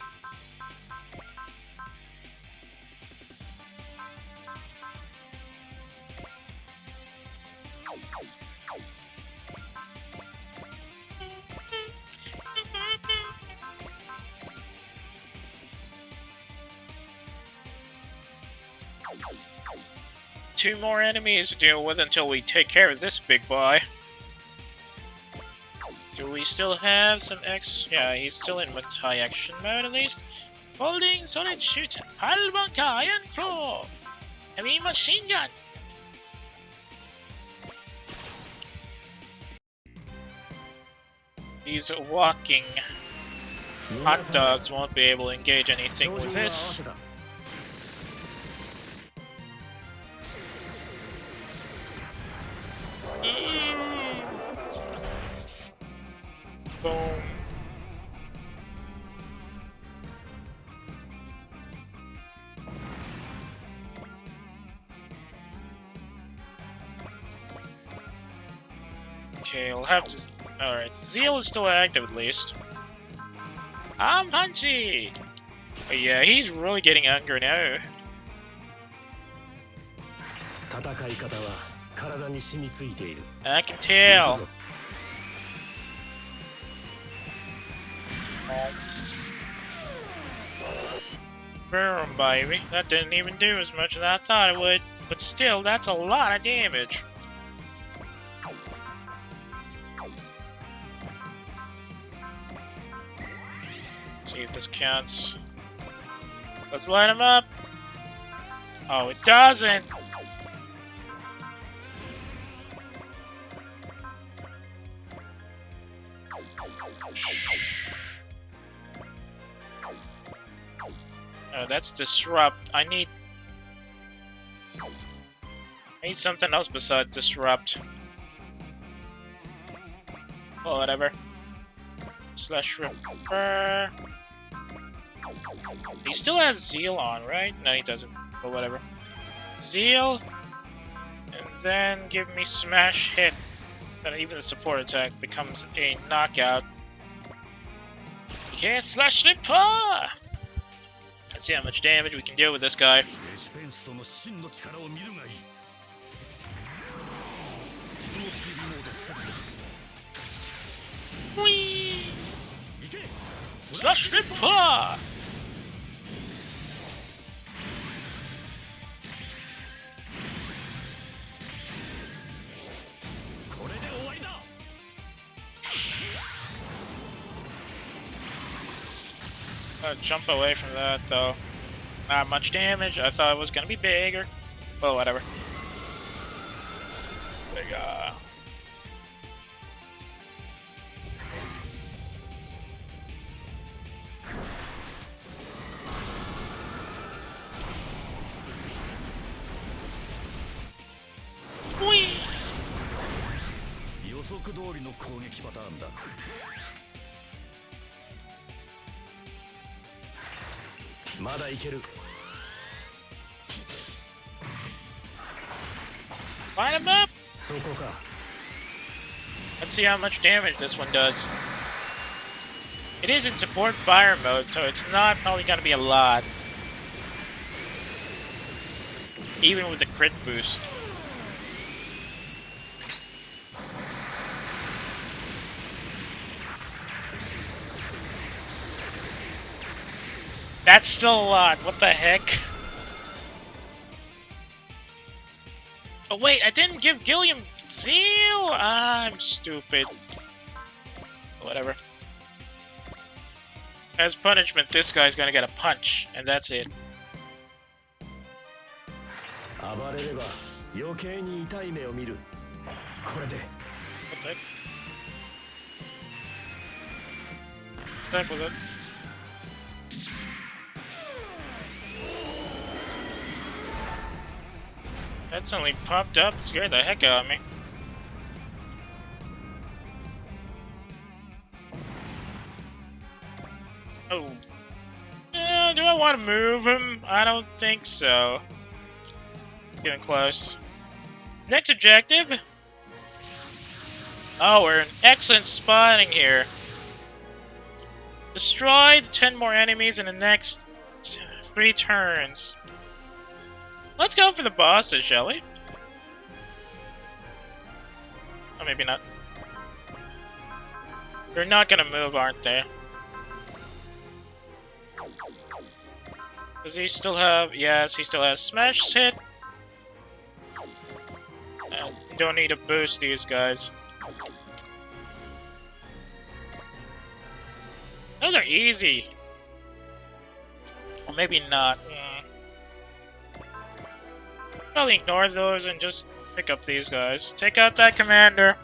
Two more enemies to deal with until we take care of this big boy. Do we still have some X? Yeah, he's still in multi-action mode at least. Holding solid shooter, Halbanka Iron Claw, heavy machine gun. These walking hot dogs won't be able to engage anything with this. Boom. Okay, I'll have to... Alright, Zeal is still active at least. I'm Punchy! But yeah, he's really getting angry now. I can tell. Boom, baby. That didn't even do as much as I thought it would. But still, that's a lot of damage. See if this counts. Let's light him up. Oh, it doesn't. Oh, that's disrupt. I need something else besides disrupt. Well, whatever. Slash Ripper. He still has Zeal on, right? No, he doesn't. But whatever. Zeal, and then give me Smash Hit. Then even the support attack becomes a knockout. Yeah, Slash Ripper! Let's see how much damage we can do with this guy. Whee! Slash Ripper! Jump away from that though. Not much damage. I thought it was gonna be bigger. Well, whatever. There you go. 通りの攻撃パターンだ。まだいける。 Line him up! そこか。 Let's see how much damage this one does. It is in support fire mode, so it's not probably gonna be a lot. Even with the crit boost. That's still a lot. What the heck? Oh wait, I didn't give Gilliam Zeal? I'm stupid. Whatever. As punishment, this guy's gonna get a punch, and that's it. 暴れれば余計に痛い目を見る。これで。What the heck? What the heck was that? That suddenly popped up and scared the heck out of me. Oh. Do I want to move him? I don't think so. Getting close. Next objective? Oh, we're in excellent spotting here. Destroy 10 more enemies in the next 3 turns. Let's go for the bosses, shall we? Oh, maybe not. They're not gonna move, aren't they? Does he still have... Yes, he still has Smash Hit. Don't need to boost these guys. Those are easy. Or maybe not. Probably ignore those and just pick up these guys. Take out that commander.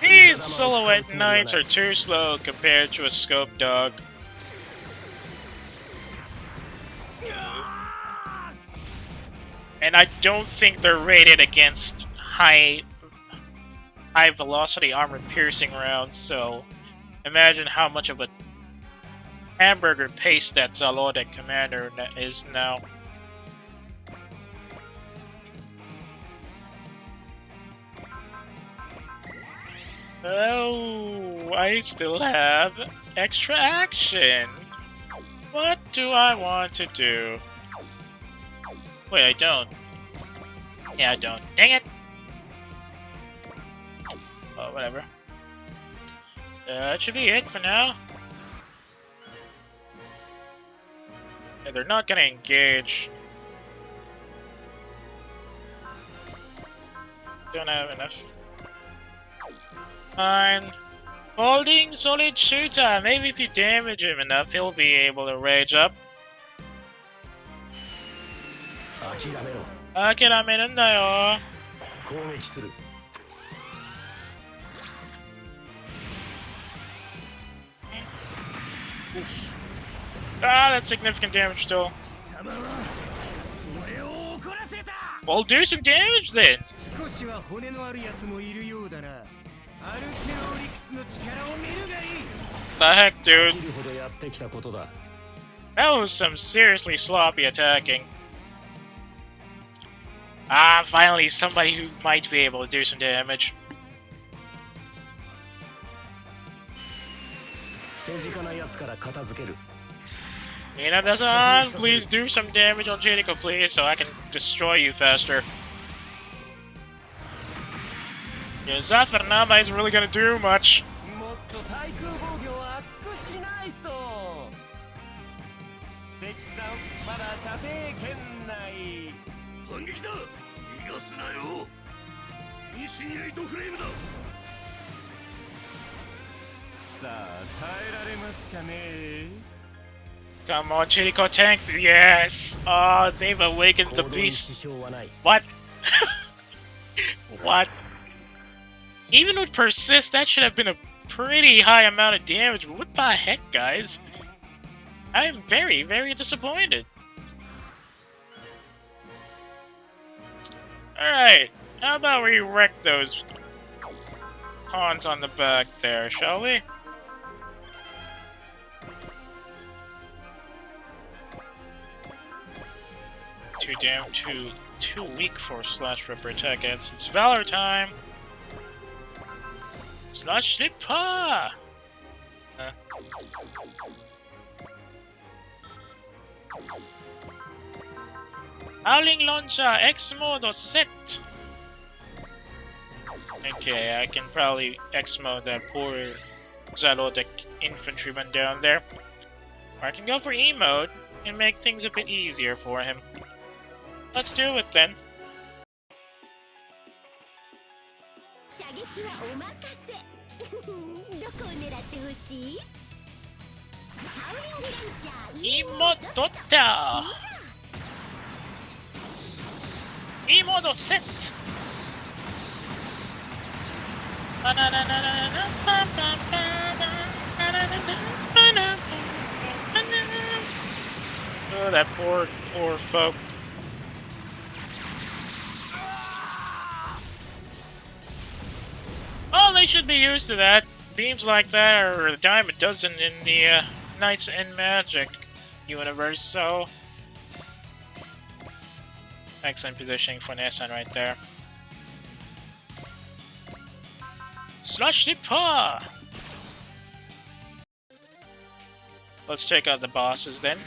These silhouette knights are too slow compared to a scope dog. And I don't think they're rated against high velocity armor piercing rounds, so imagine how much of a hamburger paste that Zalodic commander is now. Oh, I still have extra action. What do I want to do? Wait, I don't. Yeah, I don't. Dang it! Oh, whatever. That should be it for now. Yeah, they're not gonna engage. Don't have enough. Fine. Holding solid shooter. Maybe if you damage him enough, he'll be able to rage up. 諦めるんだよ。攻撃する。Oof. Ah, that's significant damage still. Well, do some damage then. The heck, dude? That was some seriously sloppy attacking. Ah, finally somebody who might be able to do some damage. Minasan, please do some damage on Jericho, please, so I can destroy you faster. Yeah, Zafernama isn't really gonna do much. Come on, Jericho tank. Yes. Oh, they've awakened the beast. What? What? Even with persist, that should have been a pretty high amount of damage. What the heck, guys? I am very, very disappointed. Alright, how about we wreck those pawns on the back there, shall we? Too weak for Slash Ripper attack. It's Valor time! Slash Ripper! Howling Launcher X mode set! Okay, I can probably X mode that poor Zalodic infantryman down there. Or I can go for E mode and make things a bit easier for him. Let's do it then. 射撃はお任せどこを狙ってほしいハウリングレンジャー E mode Dota! E mode set! Oh, that poor folk. Oh, they should be used to that. Beams like that are a dime a dozen in the Knights and Magic universe, so... Excellent positioning for Nissan right there. Slash the paw! Let's take out the bosses then.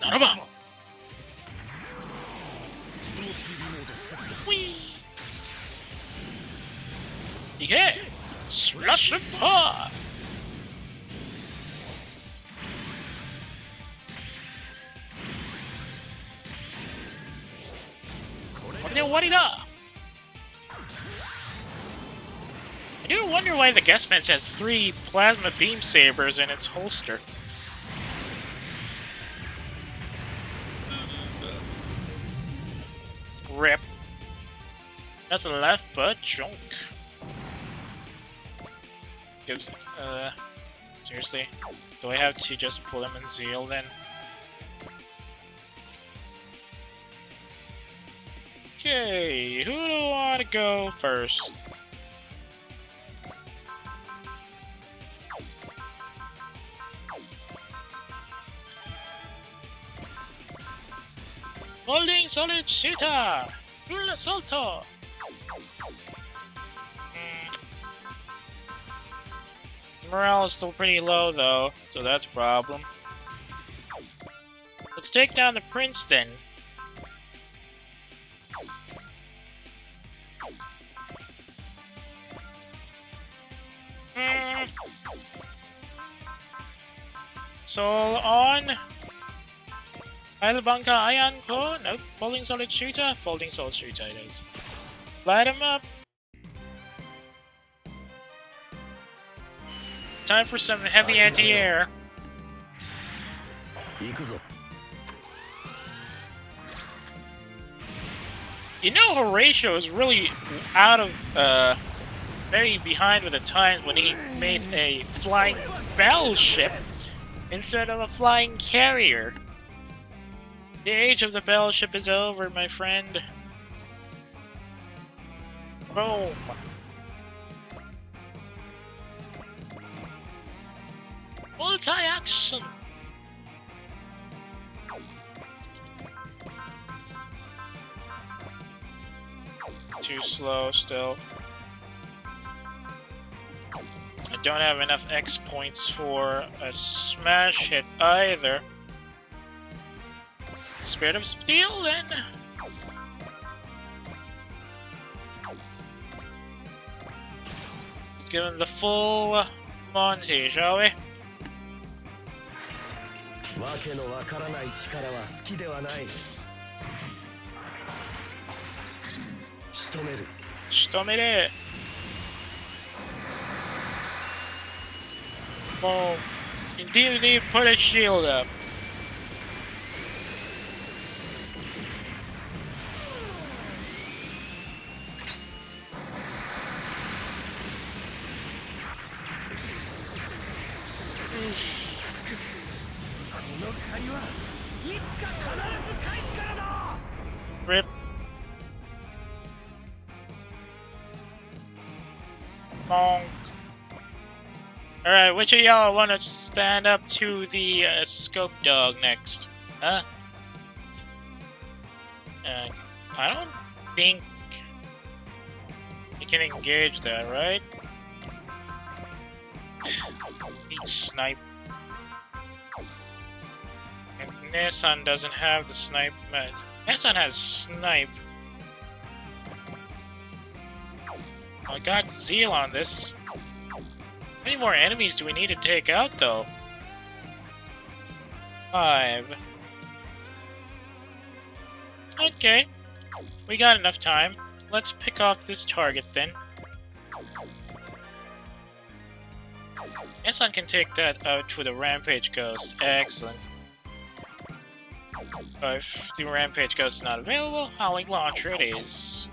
Naraba! Whee! Yeah! Slash the paw! What it up? I do wonder why the Guestman's has 3 plasma beam sabers in its holster. Rip. That's a left butt junk. Gives seriously? Do I have to just pull him in Zeal then? Okay, who do I want to go first? Holding solid shooter! Full assaulto! Morale is still pretty low though, so that's a problem. Let's take down the prince then. Soul on. Heilbanka Iron Core? Nope. Folding Solid Shooter? Folding Solid Shooter it is. Light him up. Time for some heavy anti-air. You know Horatio is really out of, very behind with the times when he made a flying battleship instead of a flying carrier. The age of the battleship is over, my friend. Boom. Multi-action. Too slow still. I don't have enough X points for a smash hit either. Spirit of Steel then. Give him the full Monty, shall we? Shitomere. Boom. Indeed, put a shield up. Rip. Bonk. Alright, which of y'all want to stand up to the scope dog next? Huh? I don't think you can engage that, right? Need snipe. And Nissan doesn't have the snipe. Nissan has snipe. I got Zeal on this. How many more enemies do we need to take out, though? 5. Okay. We got enough time. Let's pick off this target, then. Nissan can take that out with a Rampage Ghost. Excellent. If the Rampage Ghost is not available, Howling Launcher it is.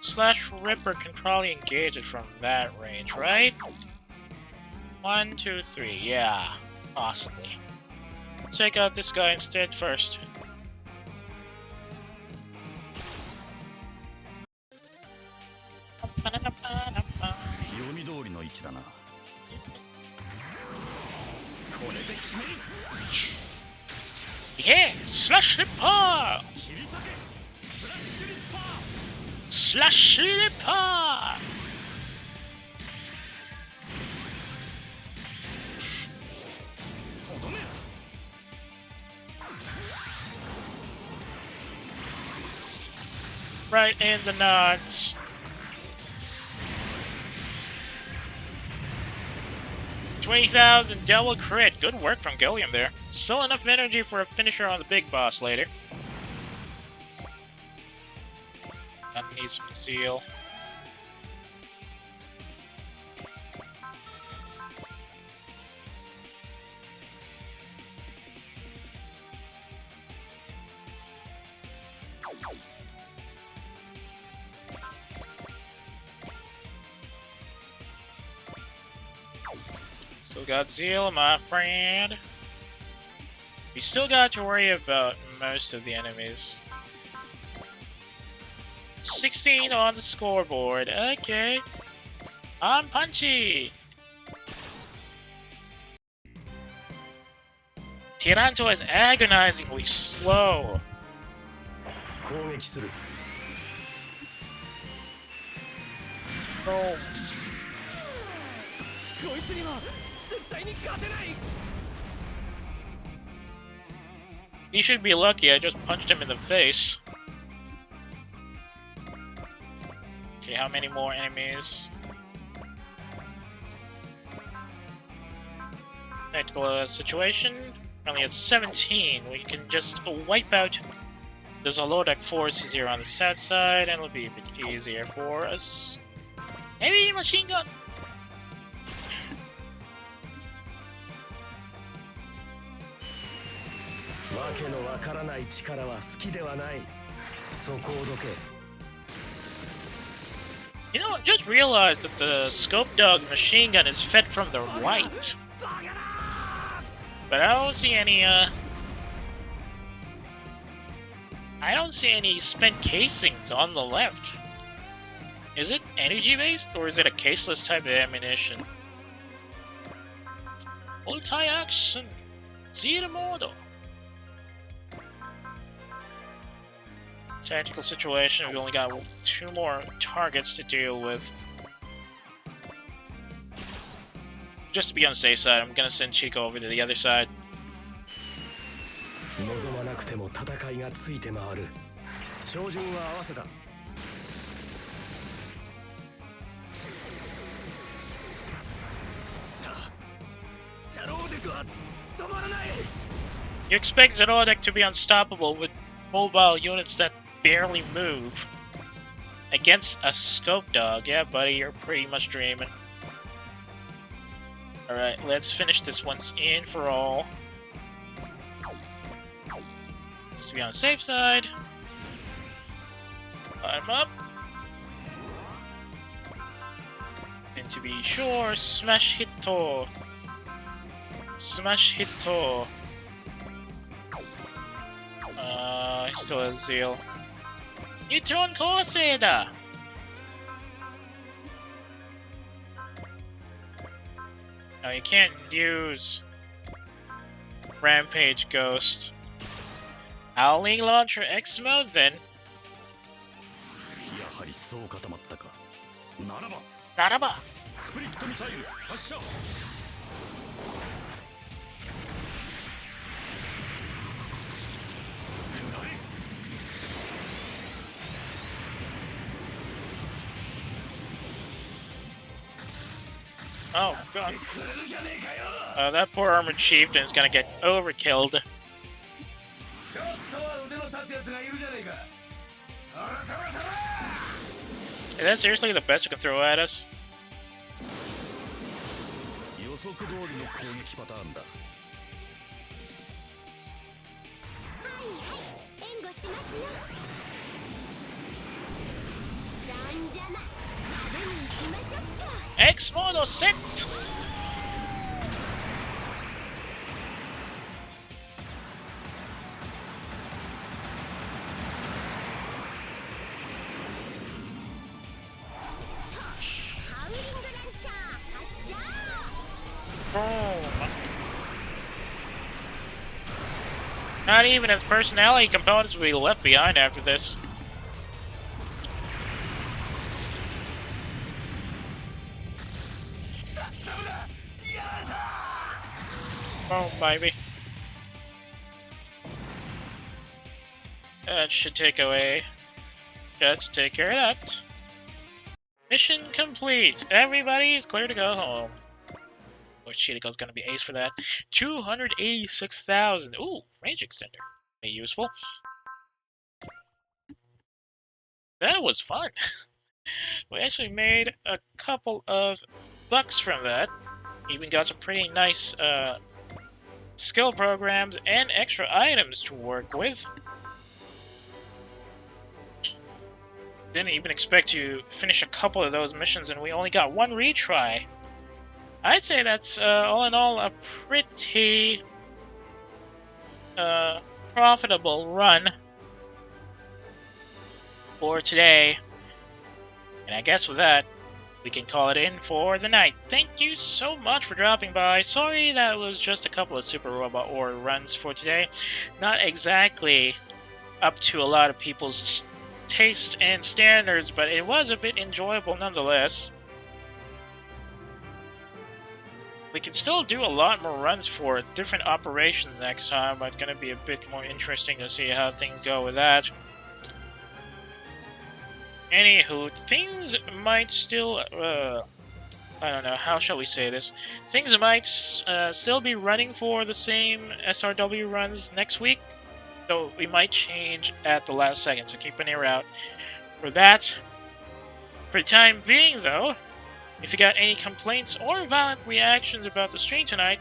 Slash Ripper can probably engage it from that range, right? 1, 2, 3. Yeah, possibly. Take out this guy instead first. Yeah! Slash Ripper! Slash Ripper! Right in the nuts. $20,000 double crit. Good work from Gilliam there. Still enough energy for a finisher on the big boss later. I need some Zeal. Still got Zeal, my friend. We still got to worry about most of the enemies. 16 on the scoreboard. Okay. I'm punchy. Tiranto is agonizingly slow. Boom. You should be lucky, I just punched him in the face. Okay, how many more enemies? Tactical situation. Currently at 17. We can just wipe out the Zolodek forces here on the south side, and it'll be a bit easier for us. Heavy machine gun! You know, just realized that the Scope Dog machine gun is fed from the right. But I don't see any, I don't see any spent casings on the left. Is it energy-based, or is it a caseless type of ammunition? Multi-action! Zero modo! Tactical situation, we've only got 2 more targets to deal with. Just to be on the safe side, I'm gonna send Chico over to the other side. You expect Zolodek to be unstoppable with mobile units that barely move against a Scope Dog. Yeah, buddy, you're pretty much dreaming. Alright, let's finish this once and for all. Just to be on the safe side. Climb up. And to be sure, smash Hito. Smash Hito. He still has Zeal. Neutron Corsair! No, you can't use Rampage Ghost. Howling Launcher X mode then. やはりそう固まったか。ならば Naraba! スプリットミサイル発射。 Oh, God. That poor armored chieftain is gonna get overkilled. Is that seriously the best you can throw at us? 予測通りの攻撃パターンだ。援護しますよ。残邪な。派手に行きましょうか。X Modo set! Not even his personality components will be left behind after this. Oh, baby. That should take away. Let's take care of that. Mission complete. Everybody's clear to go home. Oh, Cheetah's gonna be ace for that. 286,000. Ooh, range extender. Be useful. That was fun. We actually made a couple of bucks from that. Even got some pretty nice skill programs and extra items to work with. Didn't even expect to finish a couple of those missions, and we only got one retry. I'd say that's, all in all, a pretty profitable run for today. And I guess with that, we can call it in for the night. Thank you so much for dropping by. Sorry that was just a couple of Super Robot War runs for today. Not exactly up to a lot of people's tastes and standards, but it was a bit enjoyable nonetheless. We can still do a lot more runs for different operations next time, but it's going to be a bit more interesting to see how things go with that. Anywho, things might still, I don't know, how shall we say this? Things might still be running for the same SRW runs next week, so we might change at the last second, so keep an ear out for that. For the time being, though, if you got any complaints or violent reactions about the stream tonight,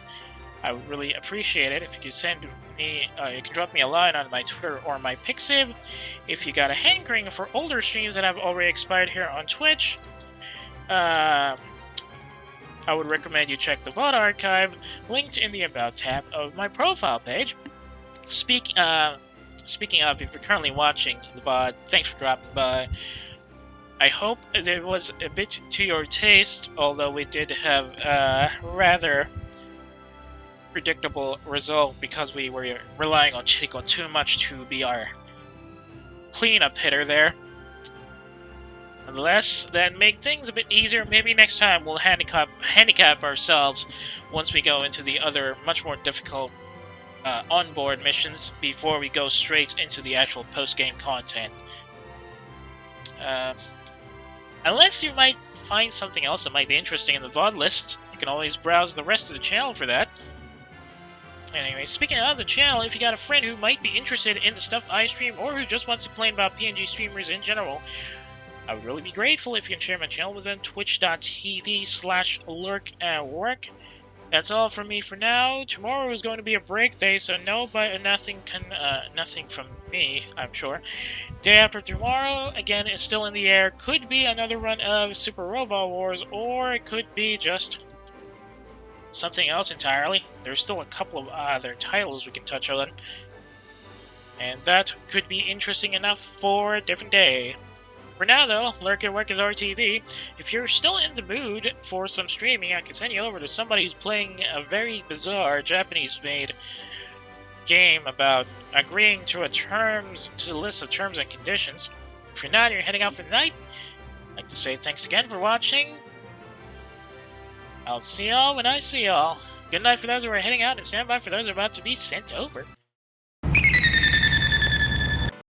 I would really appreciate it if you could send me, you can drop me a line on my Twitter or my Pixiv. If you got a hankering for older streams that have already expired here on Twitch, I would recommend you check the VOD archive linked in the About tab of my profile page. Speaking of, if you're currently watching the VOD, thanks for dropping by. I hope it was a bit to your taste, although we did have a rather predictable result because we were relying on Chirico too much to be our cleanup hitter there. Nonetheless, that make things a bit easier. Maybe next time we'll handicap ourselves once we go into the other, much more difficult onboard missions before we go straight into the actual post-game content. Unless you might find something else that might be interesting in the VOD list, you can always browse the rest of the channel for that. Anyway, speaking of the channel, if you got a friend who might be interested in the stuff I stream, or who just wants to complain about PNG streamers in general, I would really be grateful if you can share my channel with them, twitch.tv/lurkatwork. That's all from me for now. Tomorrow is going to be a break day, so nothing from me, I'm sure. Day after tomorrow, again, is still in the air. Could be another run of Super Robot Wars, or it could be just something else entirely. There's still a couple of other titles we can touch on, and that could be interesting enough for a different day. For now, though, lurk and work as RTV. If you're still in the mood for some streaming, I can send you over to somebody who's playing a very bizarre Japanese-made game about agreeing to a list of terms and conditions. If you're not, you're heading out for the night. I'd like to say thanks again for watching. I'll see y'all when I see y'all. Good night for those who are heading out, and stand by for those who are about to be sent over.